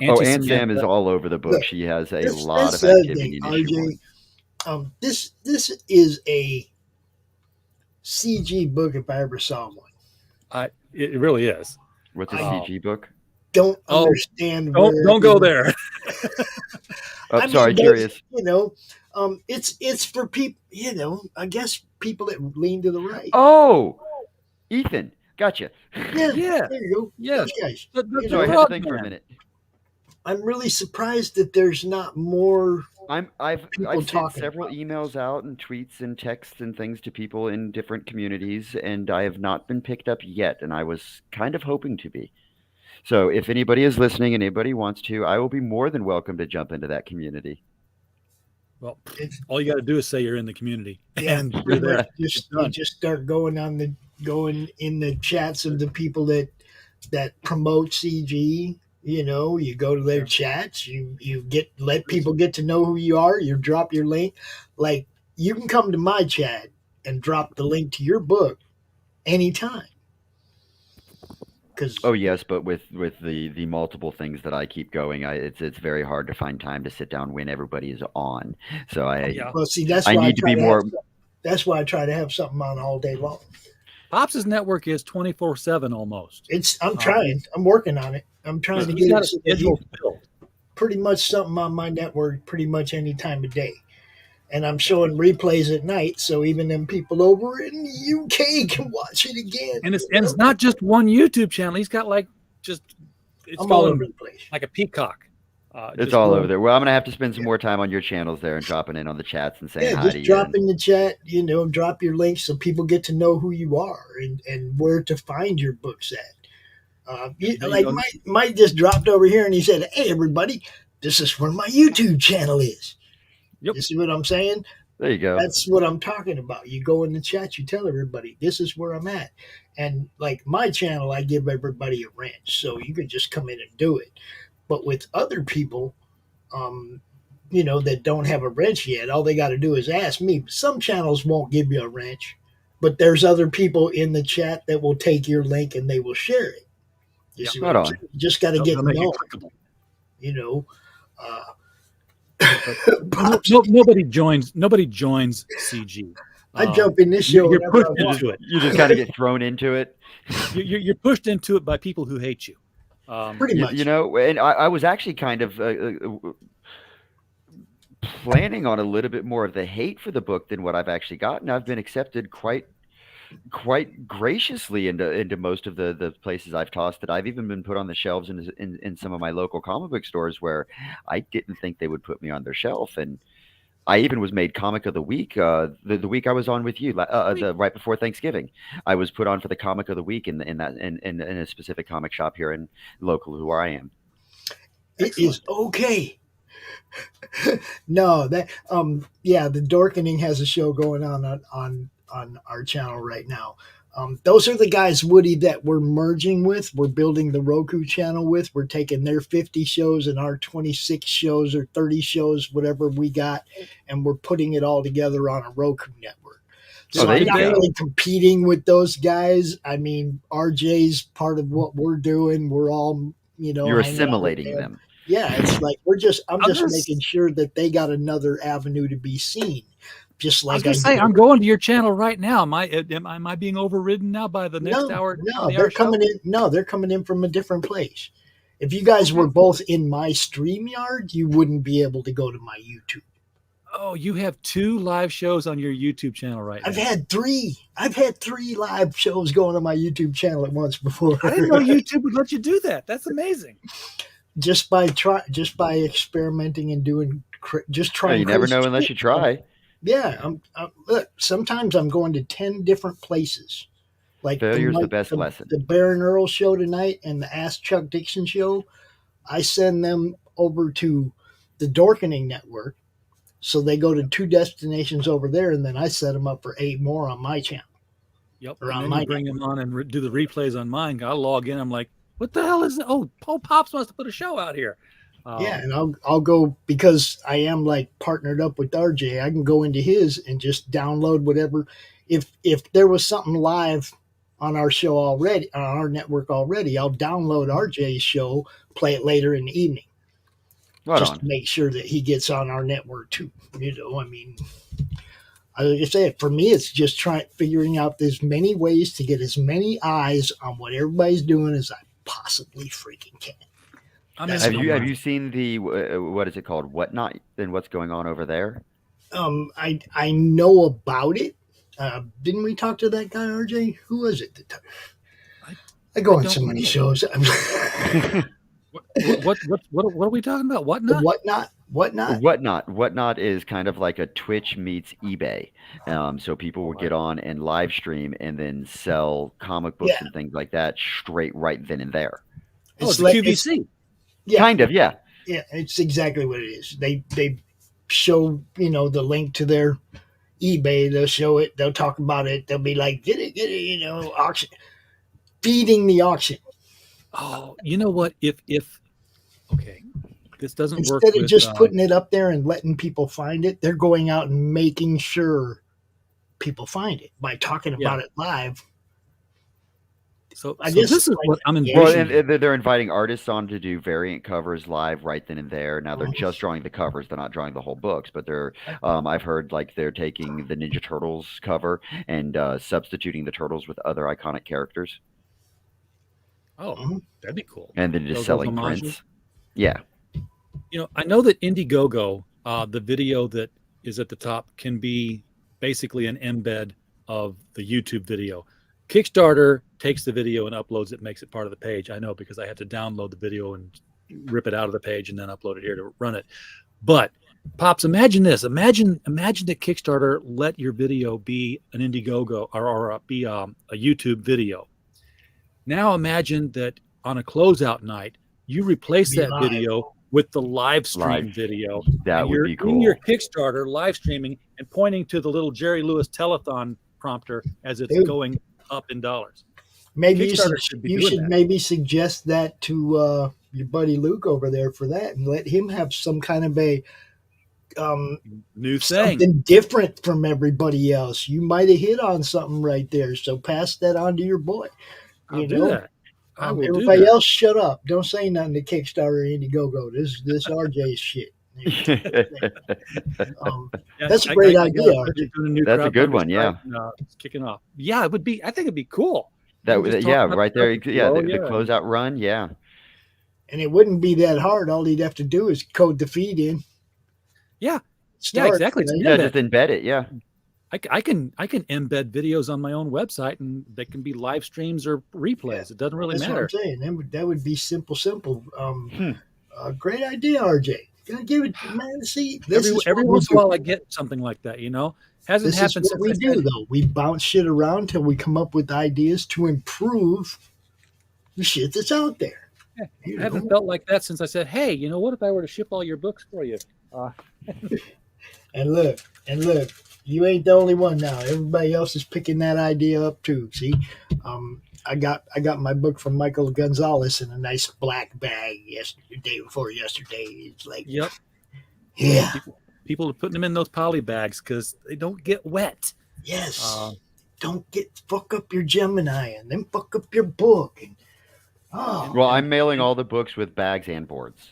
Sam is all over the book. Look, She has a That's lot of the other activity thing, in issue one. RJ. This is a CG book if I ever saw one. It really is. What's a CG book? Don't understand. Don't go there. I sorry, mean, curious. It's for people. I guess people that lean to the right. Oh, Ethan, gotcha. Yeah. Yeah. There you go. Yes. Those guys. So I had to think for a minute. I'm really surprised that there's not more. I've sent talking several emails out and tweets and texts and things to people in different communities, and I have not been picked up yet. And I was kind of hoping to be. So if anybody is listening and anybody wants to, I will be more than welcome to jump into that community. Well, all you got to do is say you're in the community, Yeah, and you're there. you just start going in the chats of the people that promote CG. You go to their chats. You let people get to know who you are. You drop your link. Like, you can come to my chat and drop the link to your book anytime. Oh yes, but with the multiple things that I keep going, it's very hard to find time to sit down when everybody is on. So well, see, that's I why need to be more. That's why I try to have something on all day long. Pops' network is 24/7 almost. I'm trying. I'm working on it. I'm trying to get a schedule filled. Pretty much something on my network pretty much any time of day. And I'm showing replays at night, so even them people over in the UK can watch it again. And it's not just one YouTube channel. He's got it's all over the place, like a peacock. It's all over there. Well, I'm gonna have to spend some more time on your channels there and dropping in on the chats and saying hi to you. Drop in the chat. Drop your links so people get to know who you are and where to find your books at. Mike just dropped over here and he said, "Hey, everybody, this is where my YouTube channel is." Yep. You see what I'm saying? There you go. That's what I'm talking about. You go in the chat, you tell everybody, this is where I'm at. And like my channel, I give everybody a wrench. So you can just come in and do it. But with other people, that don't have a wrench yet, all they got to do is ask me. Some channels won't give you a wrench, but there's other people in the chat that will take your link and they will share it. You see what I'm saying? You just got to get known. Nobody joins CG. I jump in this show. You're pushed into it. You just kind of get thrown into it. You're pushed into it by people who hate you. Pretty much. And I was actually kind of planning on a little bit more of the hate for the book than what I've actually gotten. I've been accepted quite graciously into most of the places I've tossed it. I've even been put on the shelves in some of my local comic book stores where I didn't think they would put me on their shelf. And I even was made Comic of the Week the week I was on with you, right before Thanksgiving. I was put on for the Comic of the Week in a specific comic shop here in local where I am. It is okay. No, that the Dorkening has a show going on our channel right now. Those are the guys, Woody, that we're merging with. We're building the Roku channel with. We're taking their 50 shows and our 26 shows or 30 shows, whatever we got, and we're putting it all together on a Roku network. So I'm not really competing with those guys. I mean, RJ's part of what we're doing. We're all, you're assimilating them. Yeah, it's like I'm just making sure that they got another avenue to be seen. Just like I'm going to your channel right now. Am I being overridden now by the next hour? No, they're coming in. No, they're coming in from a different place. If you guys were both in my StreamYard, you wouldn't be able to go to my YouTube. Oh, you have 2 live shows on your YouTube channel right now. I've had 3 live shows going on my YouTube channel at once before. I didn't know YouTube would let you do that. That's amazing. Just by experimenting and doing, just trying. You never know unless you try. Yeah, look. Sometimes I'm going to 10 different places. Like failure's the best lesson. The Baron Earl show tonight and the Ask Chuck Dixon show, I send them over to the Dorkening network, so they go to 2 destinations over there, and then I set them up for 8 more on my channel. Yep. And then you bring them on and do the replays on mine. I log in. I'm like, What the hell is it? Oh, Pops wants to put a show out here. Yeah, and I'll go because I am like partnered up with RJ. I can go into his and just download whatever. If there was something live on our show already on our network already, I'll download RJ's show, play it later in the evening, Right just on. to make sure that he gets on our network too. I mean, like I said, for me, it's just figuring out as many ways to get as many eyes on what everybody's doing as I possibly freaking can. Have you seen the what is it called? Whatnot and what's going on over there? I know about it. Didn't we talk to that guy, RJ? Who was it? I go on so many shows. What are we talking about? Whatnot? Whatnot is kind of like a Twitch meets eBay. So people will get on and live stream and then sell comic books and things like that straight right then and there. It's like QVC. Kind of, yeah. Yeah, it's exactly what it is. They show, the link to their eBay. They'll show it. They'll talk about it. They'll be like, get it, auction. Feeding the auction. Oh, you know what? If okay, this doesn't work. Instead of just putting it up there and letting people find it, they're going out and making sure people find it by talking about it live. So this is what I'm envisioning. Well, and they're inviting artists on to do variant covers live right then and there. Now they're just drawing the covers; they're not drawing the whole books. But they're, I've heard like they're taking the Ninja Turtles cover and substituting the turtles with other iconic characters. Oh, that'd be cool. And then just selling prints. Yeah. I know that Indiegogo, the video that is at the top, can be basically an embed of the YouTube video. Kickstarter takes the video and uploads it, makes it part of the page. I know because I had to download the video and rip it out of the page and then upload it here to run it. But Pops, imagine this. Imagine that Kickstarter let your video be an Indiegogo or be a YouTube video. Now imagine that on a closeout night, you replace that video with the live stream video. That would be cool. In your Kickstarter live streaming and pointing to the little Jerry Lewis telethon prompter as it's going up in dollars. Maybe you should maybe suggest that to your buddy Luke over there for that, and let him have some kind of a new thing, something different from everybody else. You might have hit on something right there, so pass that on to your boy. I'll do that. Everybody else, shut up! Don't say nothing to Kickstarter or Indiegogo. This RJ's shit. That's a great idea. That's a good one. Yeah, it's kicking off. Yeah, it would be. I think it'd be cool. Right there. Yeah, the closeout run. Yeah, and it wouldn't be that hard. All he'd have to do is code the feed in. Yeah, exactly. Yeah, just embed it. Yeah. I can embed videos on my own website, and they can be live streams or replays. It doesn't really matter. What I'm saying. That would be simple. Great idea, RJ. Gonna give it, man. See, every once in a while I get something like that. Hasn't happened. This is what we do, though. We bounce shit around till we come up with ideas to improve the shit that's out there. Yeah, I haven't felt like that since I said, "Hey, what if I were to ship all your books for you?" And look. You ain't the only one now. Everybody else is picking that idea up too. See, I got my book from Michael Gonzalez in a nice black bag day before yesterday. It's like, yep, yeah. People are putting them in those poly bags because they don't get wet. Yes, don't fuck up your Gemini and then fuck up your book. Well, I'm mailing all the books with bags and boards.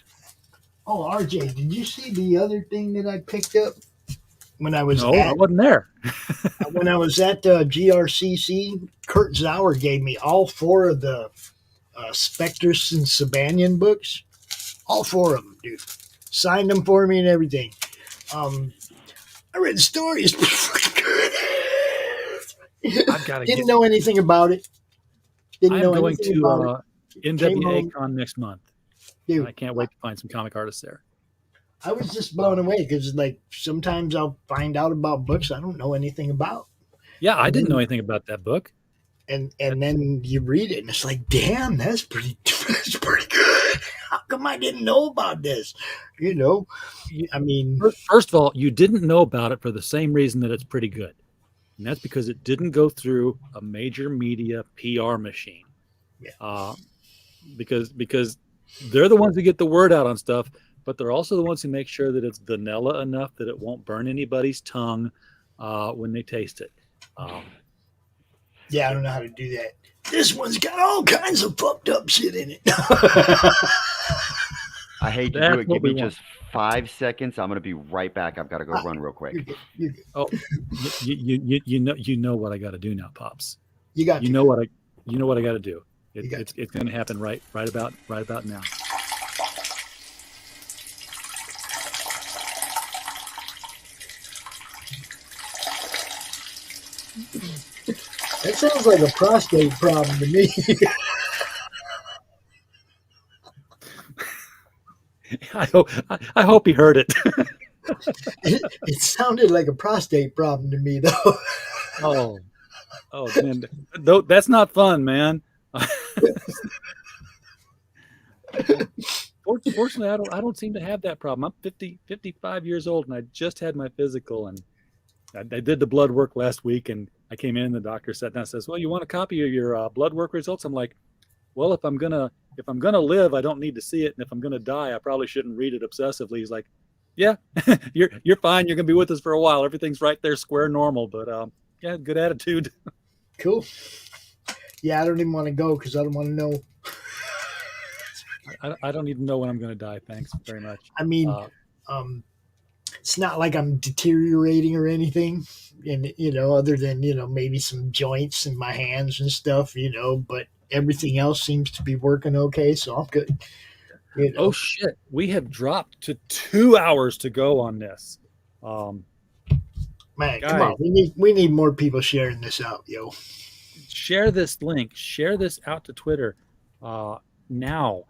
Oh, RJ, did you see the other thing that I picked up? I wasn't there. When I was at GRCC, Kurt Zauer gave me all 4 of the Spectres and Sabanian books. All 4 of them, dude. Signed them for me and everything. I read the story. It's good. Didn't know anything about it. I'm going to NWA Con next month. Dude, I can't wait to find some comic artists there. I was just blown away because, sometimes I'll find out about books I don't know anything about. Yeah, I didn't know anything about that book. And then you read it, and it's like, damn, that's pretty good. How come I didn't know about this? I mean, first of all, you didn't know about it for the same reason that it's pretty good, and that's because it didn't go through a major media PR machine. Yeah. because they're the ones who get the word out on stuff, but they're also the ones who make sure that it's vanilla enough that it won't burn anybody's tongue when they taste it. Yeah, I don't know how to do that. This one's got all kinds of fucked up shit in it. I hate to do it. Give me just 5 seconds. I'm going to be right back. I've got to go run real quick. You're good. Oh, you know what I got to do now, Pops. You know what I got to do. It's going to happen right about now. That sounds like a prostate problem to me. I hope he heard it. It sounded like a prostate problem to me, though. Oh man, that's not fun, man. Fortunately, I don't seem to have that problem. I'm 55 years old, and I just had my physical, and I did the blood work last week, and I came in, and the doctor sat down and says, "Well, you want a copy of your blood work results?" I'm like, "Well, if I'm gonna live, I don't need to see it, and if I'm gonna die, I probably shouldn't read it obsessively." He's like, "Yeah, you're fine. You're gonna be with us for a while. Everything's right there, square normal, but yeah, good attitude." Cool. Yeah, I don't even want to go because I don't want to know. I don't even know when I'm going to die. Thanks very much. I mean, it's not like I'm deteriorating or anything, and other than maybe some joints in my hands and stuff, but everything else seems to be working okay, so I'm good. Oh shit, we have dropped to 2 hours to go on this. Man, guys, come on, we need more people sharing this out, yo. Share this link. Share this out to Twitter now.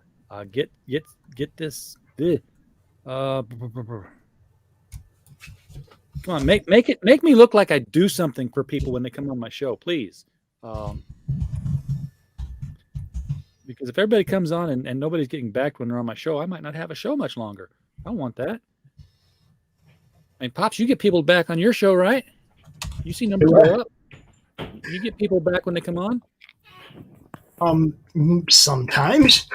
Get this. Come on, make me look like I do something for people when they come on my show, please. Because if everybody comes on and nobody's getting back when they're on my show, I might not have a show much longer. I don't want that. I mean, Pops, you get people back on your show, right? You see numbers go up. You get people back when they come on? Sometimes.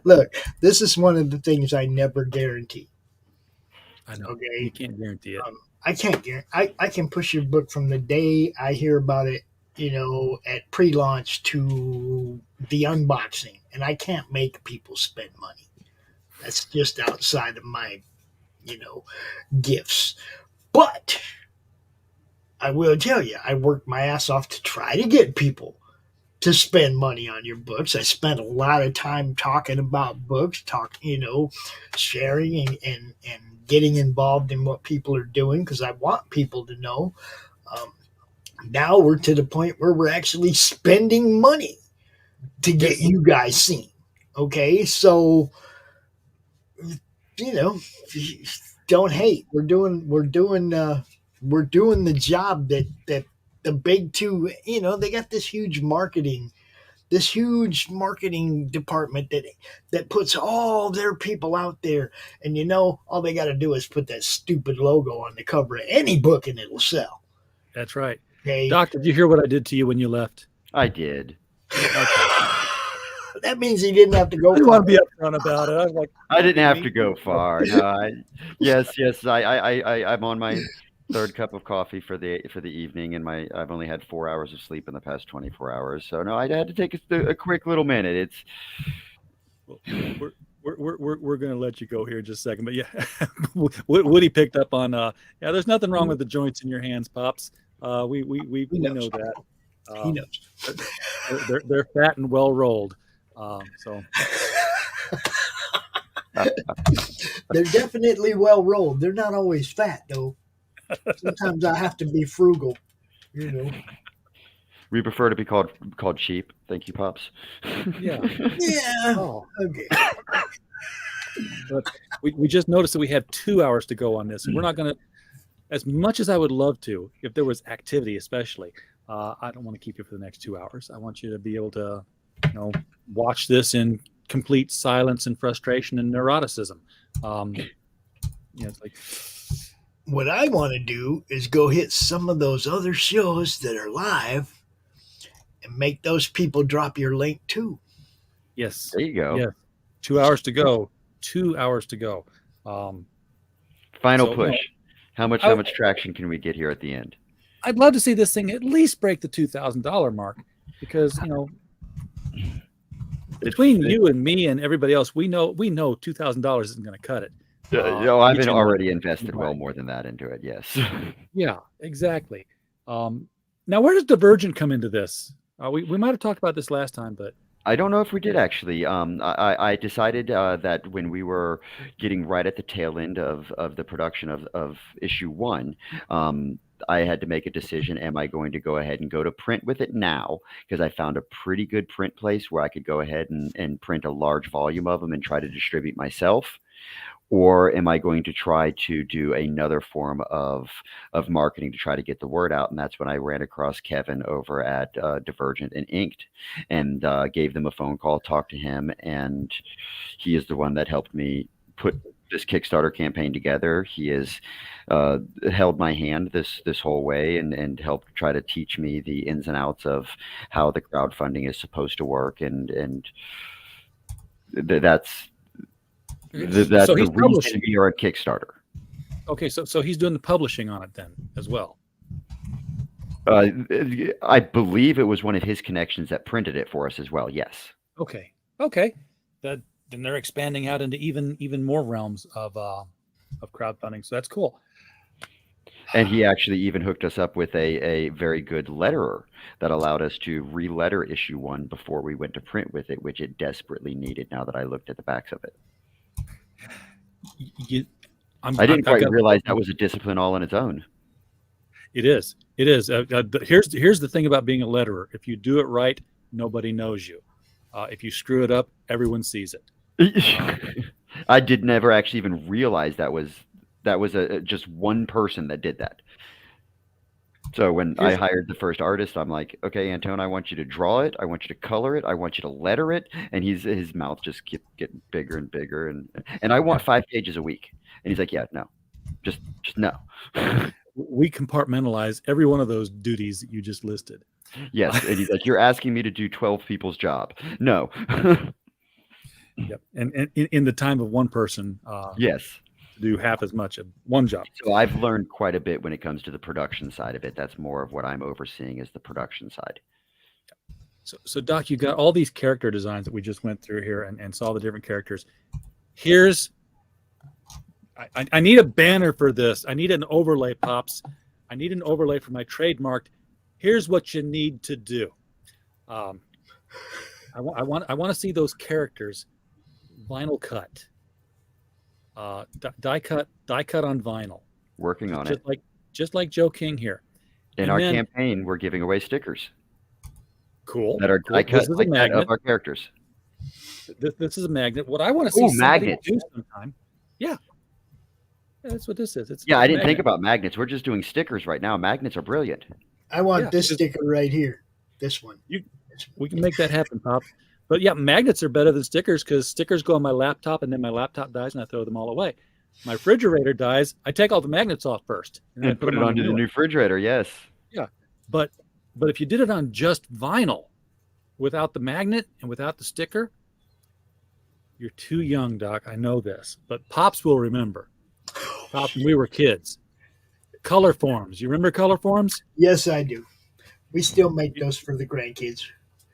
Look, this is one of the things I never guarantee. I know. Okay, you can't guarantee it. I can't guarantee. I can push your book from the day I hear about it, at pre-launch to the unboxing, and I can't make people spend money. That's just outside of my, gifts. But I will tell you, I worked my ass off to try to get people to spend money on your books. I spent a lot of time talking about books, sharing and getting involved in what people are doing because I want people to know. Now we're to the point where we're actually spending money to get you guys seen. Okay, so don't hate. We're doing the job that the big two. They got this huge marketing department that puts all their people out there, and all they got to do is put that stupid logo on the cover of any book, and it'll sell. That's right. Okay. Doc, did you hear what I did to you when you left? I did. Okay. That means he didn't have to go. I didn't want to be upfront about it. I was like, I didn't have to go far. No, yes. I'm on my third cup of coffee for the evening, and I've only had 4 hours of sleep in the past 24 hours. So no, I had to take a quick little minute. We're going to let you go here in just a second, but yeah, Woody picked up on. There's nothing wrong with the joints in your hands, Pops. We know that. He knows. They're fat and well rolled. So they're definitely well rolled. They're not always fat though. Sometimes I have to be frugal. We prefer to be called cheap. Thank you, Pops. Yeah. Yeah. Oh. Okay. But we just noticed that we have 2 hours to go on this, and we're not going to. As much as I would love to, if there was activity, especially, I don't want to keep you for the next 2 hours. I want you to be able to, watch this in complete silence and frustration and neuroticism. It's like what I want to do is go hit some of those other shows that are live and make those people drop your link too. Yes. There you go. Yes. 2 hours to go. 2 hours to go. Final So, push. you know, How much traction can we get here at the end? I'd love to see this thing at least break the $2,000 mark, because between you and me and everybody else, we know $2,000 isn't going to cut it. I've been already invested well more than that into it. Yes. Yeah, exactly. Now, where does Divergent come into this? We might have talked about this last time, but I don't know if we did actually. I decided that when we were getting right at the tail end of the production of issue 1, I had to make a decision. Am I going to go ahead and go to print with it now? Because I found a pretty good print place where I could go ahead and print a large volume of them and try to distribute myself. Or am I going to try to do another form of marketing to try to get the word out? And that's when I ran across Kevin over at Divergent and Inked, and gave them a phone call, talked to him, and he is the one that helped me put this Kickstarter campaign together. He has held my hand this whole way and helped try to teach me the ins and outs of how the crowdfunding is supposed to work, and that's so he's the reason publishing. we are a Kickstarter. Okay, so he's doing the publishing on it then as well. I believe it was one of his connections that printed it for us as well. Yes. Okay. Then they're expanding out into even more realms of crowdfunding. So that's cool. And he actually even hooked us up with a very good letterer that allowed us to re-letter issue 1 before we went to print with it, which it desperately needed now that I looked at the backs of it. I didn't quite realize that was a discipline all on its own. It is. Here's the thing about being a letterer. If you do it right, nobody knows you. If you screw it up, everyone sees it. I did never actually even realize that was just one person that did that. So when I hired the first artist, I'm like, okay, Antone, I want you to draw it. I want you to color it. I want you to letter it. And his mouth just kept getting bigger and bigger. And I want 5 pages a week. And he's like, yeah, no, just no. We compartmentalize every one of those duties that you just listed. Yes. And he's like, you're asking me to do 12 people's job. No. Yep. And in the time of one person. Yes. Do half as much of one job. So I've learned quite a bit when it comes to the production side of it. That's more of what I'm overseeing is the production side. So Doc, you got all these character designs that we just went through here and saw the different characters. I need a banner for this. I need an overlay, Pops. I need an overlay for my trademarked. Here's what you need to do. I want to see those characters vinyl cut. Die cut on vinyl. Working on it. Just like Joe King here. In our campaign, we're giving away stickers. Cool. That are die cut like that of our characters. This is a magnet. What I want to see somebody do sometime. Yeah. That's what this is. I didn't think about magnets. We're just doing stickers right now. Magnets are brilliant. I want this sticker right here. This one. We can make that happen, Pop. But yeah, magnets are better than stickers because stickers go on my laptop and then my laptop dies and I throw them all away. My refrigerator dies. I take all the magnets off first and then put it onto the new refrigerator. Yes. Yeah. But if you did it on just vinyl without the magnet and without the sticker, you're too young, Doc. I know this, but Pops will remember. Pops, when we were kids. Color forms. You remember color forms? Yes, I do. We still make those for the grandkids.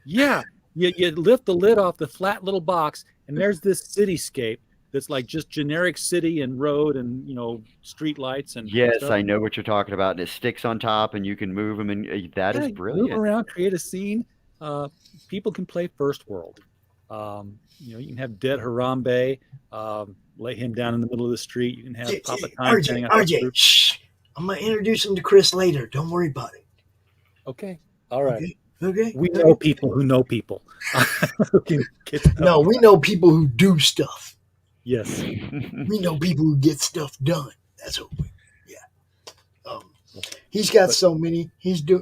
Yeah. You lift the lid off the flat little box, and there's this cityscape that's like just generic city and road and street lights and yes, stuff. I know what you're talking about. And it sticks on top, and you can move them, and that is brilliant. Move around, create a scene. People can play FirstWorld. You can have Dead Harambe, lay him down in the middle of the street. You can have Papa Time. RJ, shh! I'm gonna introduce him to Chris later. Don't worry about it. Okay. All right. Okay. We know people who know people. No, we know people who do stuff. Yes. We know people who get stuff done. That's what we, yeah. He's got so many.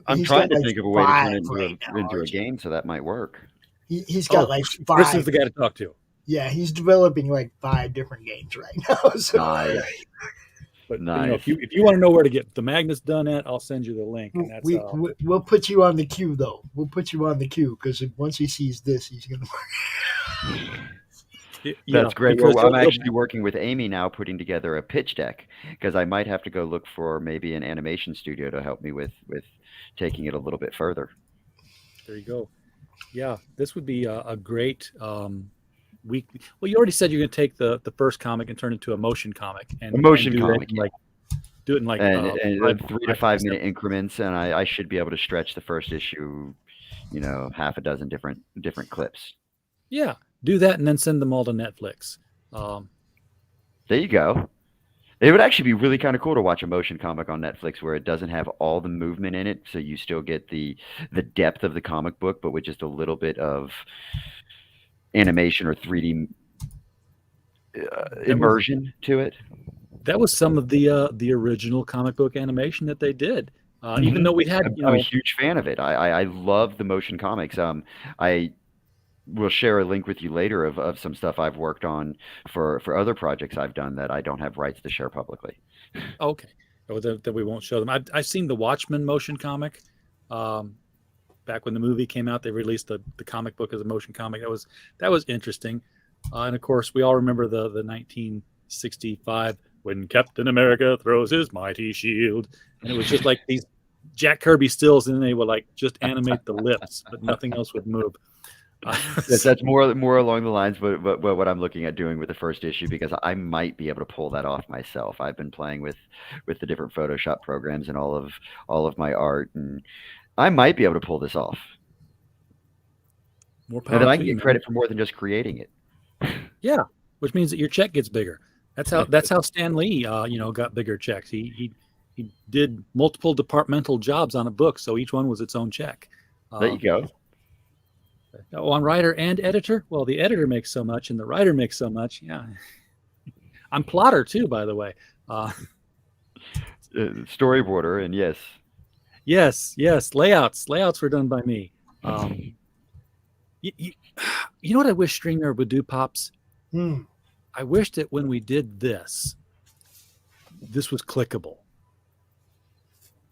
I'm trying to think of a way to turn it into a game, so that might work. He's got like 5. Chris is the guy to talk to. Yeah, he's developing like 5 different games right now. So. Nice. But if you want to know where to get the magnets done at, I'll send you the link. And that's we'll put you on the queue though. We'll put you on the queue because once he sees this, he's gonna. That's great. because Well, I'm actually working with Amy now, putting together a pitch deck because I might have to go look for maybe an animation studio to help me with taking it a little bit further. there you go. Yeah, this would be a great week. Well, you already said you're going to take the first comic and turn it into a motion comic and motion do comic, that in do it in like and 3 to 5 minute minutes. increments, and I should be able to stretch the first issue, half a dozen different clips. Yeah, do that and then send them all to Netflix. There you go. It would actually be really kind of cool to watch a motion comic on Netflix where it doesn't have all the movement in it, so you still get the depth of the comic book, but with just a little bit of animation or 3D immersion to it. That was some of the original comic book animation that they did. Even though we had, I'm a huge fan of it. I love the motion comics. I will share a link with you later of some stuff I've worked on for other projects I've done that I don't have rights to share publicly. Okay, that we won't show them. I've seen the Watchmen motion comic. Back when the movie came out, they released the comic book as a motion comic. That was interesting. And of course, we all remember the 1965 when Captain America throws his mighty shield, and it was just like these Jack Kirby stills, and then they would like just animate the lips, but nothing else would move. That's more along the lines, but what I'm looking at doing with the first issue, because I might be able to pull that off myself. I've been playing with the different Photoshop programs and all of my art, and I might be able to pull this off. More power and then I to can you, get credit for more than just creating it. Yeah, which means that your check gets bigger. That's how Stan Lee, got bigger checks. He did multiple departmental jobs on a book, so each one was its own check. There you go. On writer and editor, well, the editor makes so much, and the writer makes so much. Yeah, I'm plotter too, by the way. Storyboarder, and yes, layouts were done by me. You know what I wish StreamYard would do, Pops? I wish that when we did this was clickable.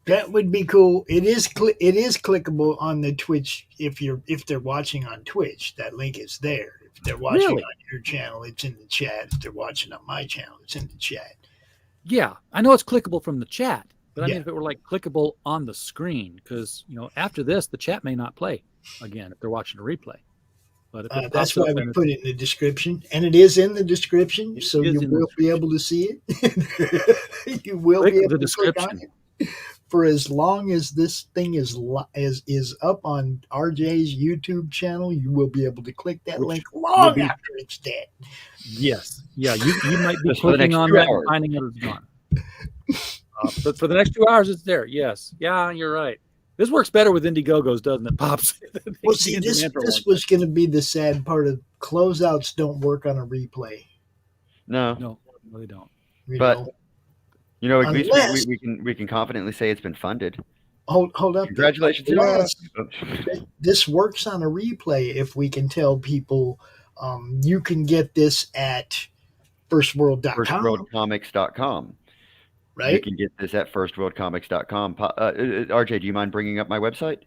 That would be cool. It is clickable on the Twitch if they're watching on Twitch. That link is there. If they're watching on your channel, it's in the chat. If they're watching on my channel, it's in the chat. Yeah, I know it's clickable from the chat, but I mean if it were like clickable on the screen, because after this the chat may not play again if they're watching a replay. But if that's why we put it in the description, and it is in the description, so you will be able to see it. You will be able to click on it. For as long as this thing is up on RJ's YouTube channel, you will be able to click that link long after it's dead. Yes. Yeah, you might be clicking on that and finding out it's gone. But for the next 2 hours, it's there. Yes. Yeah, you're right. This works better with Indiegogos, doesn't it, Pops? Well, see, this was going to be the sad part of closeouts don't work on a replay. No, they don't. But at least we can confidently say it's been funded. Hold up. Congratulations. This works on a replay if we can tell people you can get this at FirstWorld.com. FirstWorldComics.com. Right? You can get this at FirstWorldComics.com. RJ, do you mind bringing up my website?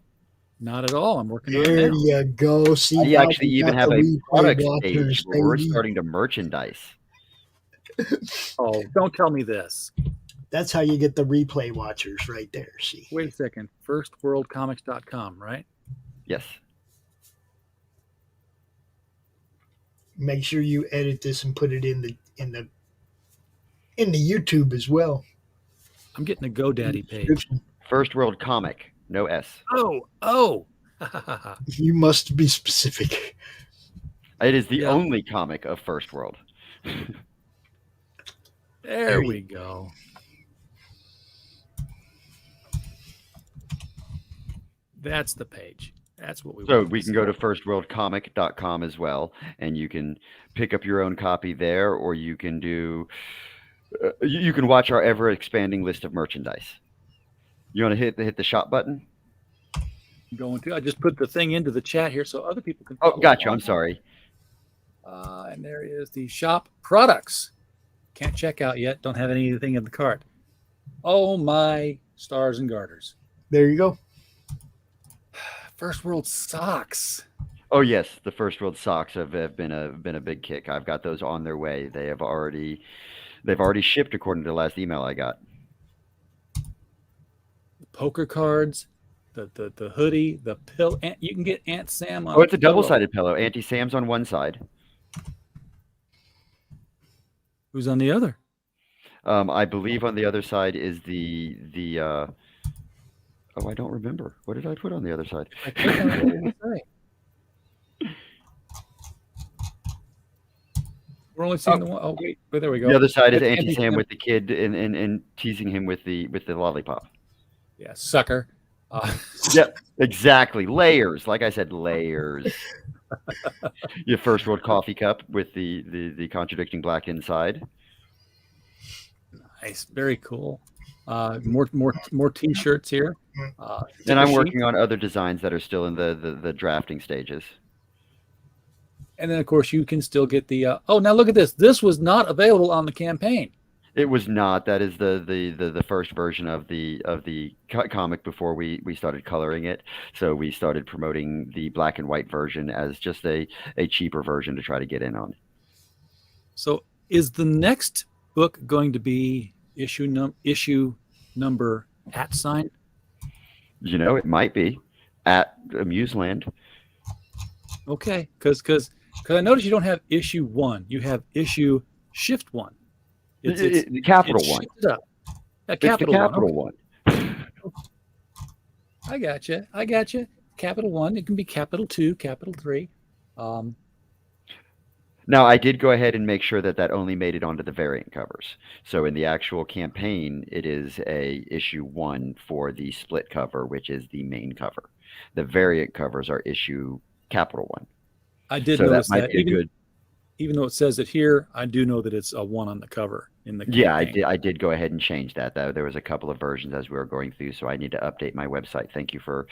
Not at all. I'm working on it now. There you go. See, I actually even have a product page where we're starting to merchandise. Oh, don't tell me this. That's how you get the replay watchers right there. See. Wait a second. FirstWorldComics.com, right? Yes. Make sure you edit this and put it in the YouTube as well. I'm getting a GoDaddy page. First World Comic, no S. Oh. You must be specific. It is the only comic of First World. There we go. That's the page. That's what we want. So we can go to firstworldcomic.com as well, and you can pick up your own copy there, or you can do. You can watch our ever-expanding list of merchandise. You want to hit the shop button? I'm going to. I just put the thing into the chat here so other people can. Oh, gotcha. I'm sorry. And there is the shop products. Can't check out yet. Don't have anything in the cart. Oh my stars and garters! There you go. First World socks. Oh yes, the First World socks have been a big kick. I've got those on their way. They've already shipped according to the last email I got. Poker cards, the hoodie, the pill. You can get Aunt Sam on Oh, a it's a pillow. double-sided pillow. Auntie Sam's on one side. Who's on the other? I believe on the other side is the oh, I don't remember. What did I put on the other side? I click on it, what did it say? We're only seeing the one. Oh wait, there we go. The other side is That's Auntie Sam Sam. with the kid and teasing him with the lollipop. Yeah, sucker. Yep, exactly. Layers. Like I said, layers. Your First World coffee cup with the contradicting black inside. Nice, very cool. More T-shirts here. And I'm sheet. working on other designs that are still in the drafting stages. And then, of course, you can still get the. Oh, now look at this. This was not available on the campaign. It was not. That is the first version of the comic before we started coloring it. So we started promoting the black and white version as just a cheaper version to try to get in on. So is the next book going to be issue number @ You know, it might be at Amuseland. Okay, because I noticed you don't have issue 1. You have issue shift 1. It's the capital one. shifted up. Yeah, It's the capital one. one. I got you. Capital 1. It can be capital 2, capital 3. Now, I did go ahead and make sure that only made it onto the variant covers. So in the actual campaign, it is a issue 1 for the split cover, which is the main cover. The variant covers are issue capital 1. I did So notice that might that. be a good. Even though it says it here, I do know that it's a 1 on the cover in the campaign. Yeah, I did go ahead and change that. There was a couple of versions as we were going through, so I need to update my website. Thank you for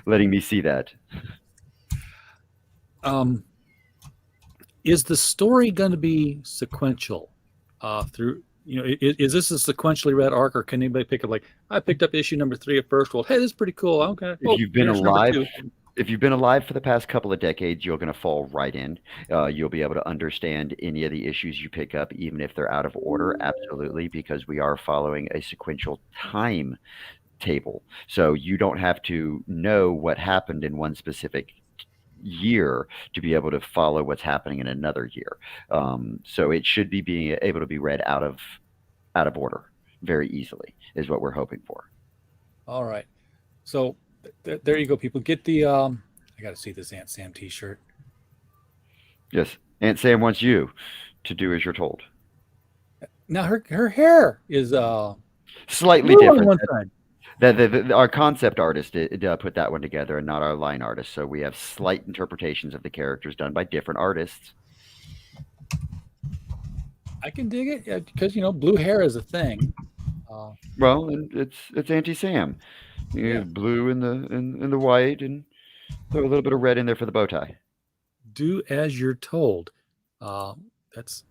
letting me see that. Is the story going to be sequential through? Is this a sequentially read arc, or can anybody pick up? Like, I picked up issue number 3 of FirstWorld. Hey, this is pretty cool. Okay. If you've been here's number alive, 2. if you've been alive for the past couple of decades, you're going to fall right in. You'll be able to understand any of the issues you pick up, even if they're out of order. Absolutely, because we are following a sequential time table. So you don't have to know what happened in one specific year to be able to follow what's happening in another year. So it should be being able to be read out of order very easily, is what we're hoping for. All right. So there you go, people. Get the I got to see this Aunt Sam T-shirt. Yes, Aunt Sam wants you to do as you're told. Now her hair is Slightly blue on different. one side. Our concept artist did put that one together, and not our line artist. So we have slight interpretations of the characters done by different artists. I can dig it because blue hair is a thing. Well, and it's Auntie Sam. You have blue in the white, and throw a little bit of red in there for the bow tie. Do as you're told. That's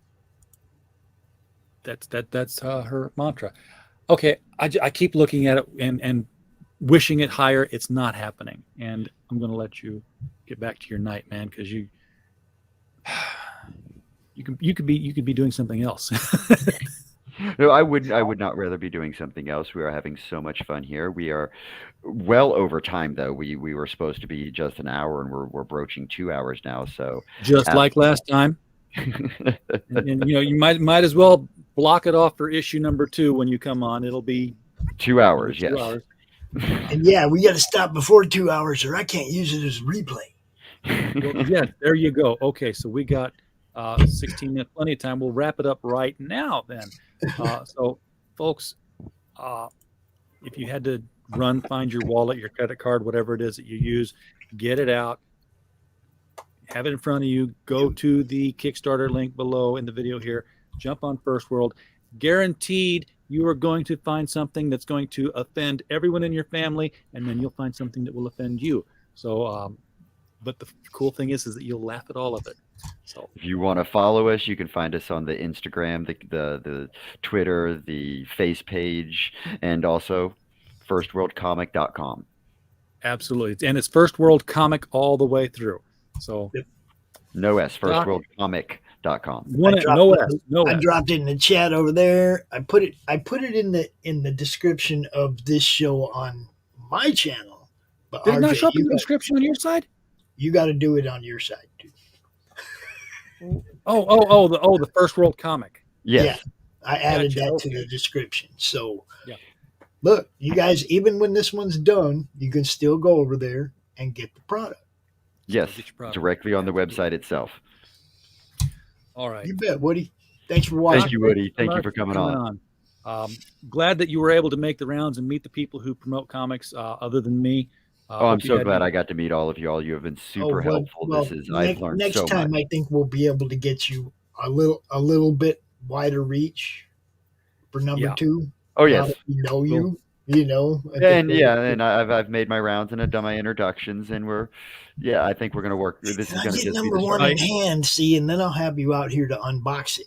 her mantra. Okay, I keep looking at it and wishing it higher. It's not happening, and I'm going to let you get back to your night, man, because you could be doing something else. No, I would not rather be doing something else. We are having so much fun here. We are well over time, though. We were supposed to be just an hour, and we're broaching 2 hours now. So just like last time. and you might as well block it off for issue number 2 when you come on. It'll be 2 hours. 2 Yes. hours. And yeah, we got to stop before 2 hours, or I can't use it as a replay. Well, yeah, there you go. Okay, so we got 16 minutes, plenty of time. We'll wrap it up right now then. So, folks, if you had to find your wallet, your credit card, whatever it is that you use, get it out, have it in front of you, go to the Kickstarter link below in the video here, jump on FirstWorld. Guaranteed you are going to find something that's going to offend everyone in your family, and then you'll find something that will offend you. So, but the cool thing is that you'll laugh at all of it. So if you want to follow us, you can find us on the Instagram, the Twitter, the face page, and also firstworldcomic.com. Absolutely. And it's First World Comic all the way through. So no S, firstworldcomic.com. I dropped it in the chat over there. I put it in the description of this show on my channel. But did it not show up in the description on your side? You got to do it on your side, dude. The First World Comic. Yes. Yeah, I added that to the description. So, look, you guys, even when this one's done, you can still go over there and get the product. Yes, directly on the website itself. All right. You bet, Woody. Thanks for watching. Thank you, Woody. Thank you for coming on. Glad that you were able to make the rounds and meet the people who promote comics other than me. I'm so glad I got to meet all of you. All you have been super helpful. I've learned so much. Next time, I think we'll be able to get you a little bit wider reach for number 2. Oh yes, and I've made my rounds and I've done my introductions, and I think we're gonna work. This is gonna get number 1 in hand, see, and then I'll have you out here to unbox it.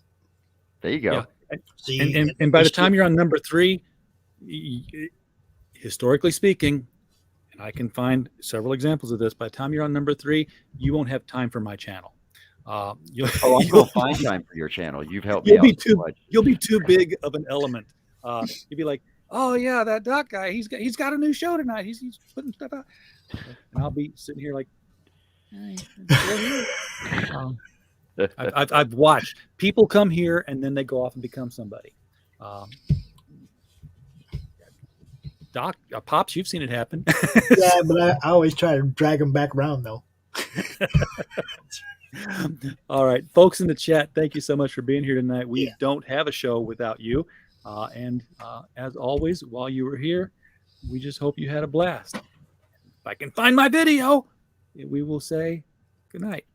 There you go. Yeah. See, and by the time you're on number 3, historically speaking, and I can find several examples of this. By the time you're on number 3, you won't have time for my channel. You'll find time for your channel. You've helped me out so much. You'll be too big of an element. You'll be like, oh yeah, that Doc guy, he's got a new show tonight. He's putting stuff out, and I'll be sitting here like, I've watched people come here and then they go off and become somebody. Doc, Pops, you've seen it happen. Yeah, but I always try to drag them back around though. All right, folks in the chat, thank you so much for being here tonight. We don't have a show without you. And as always, while you were here, we just hope you had a blast. If I can find my video, we will say good night.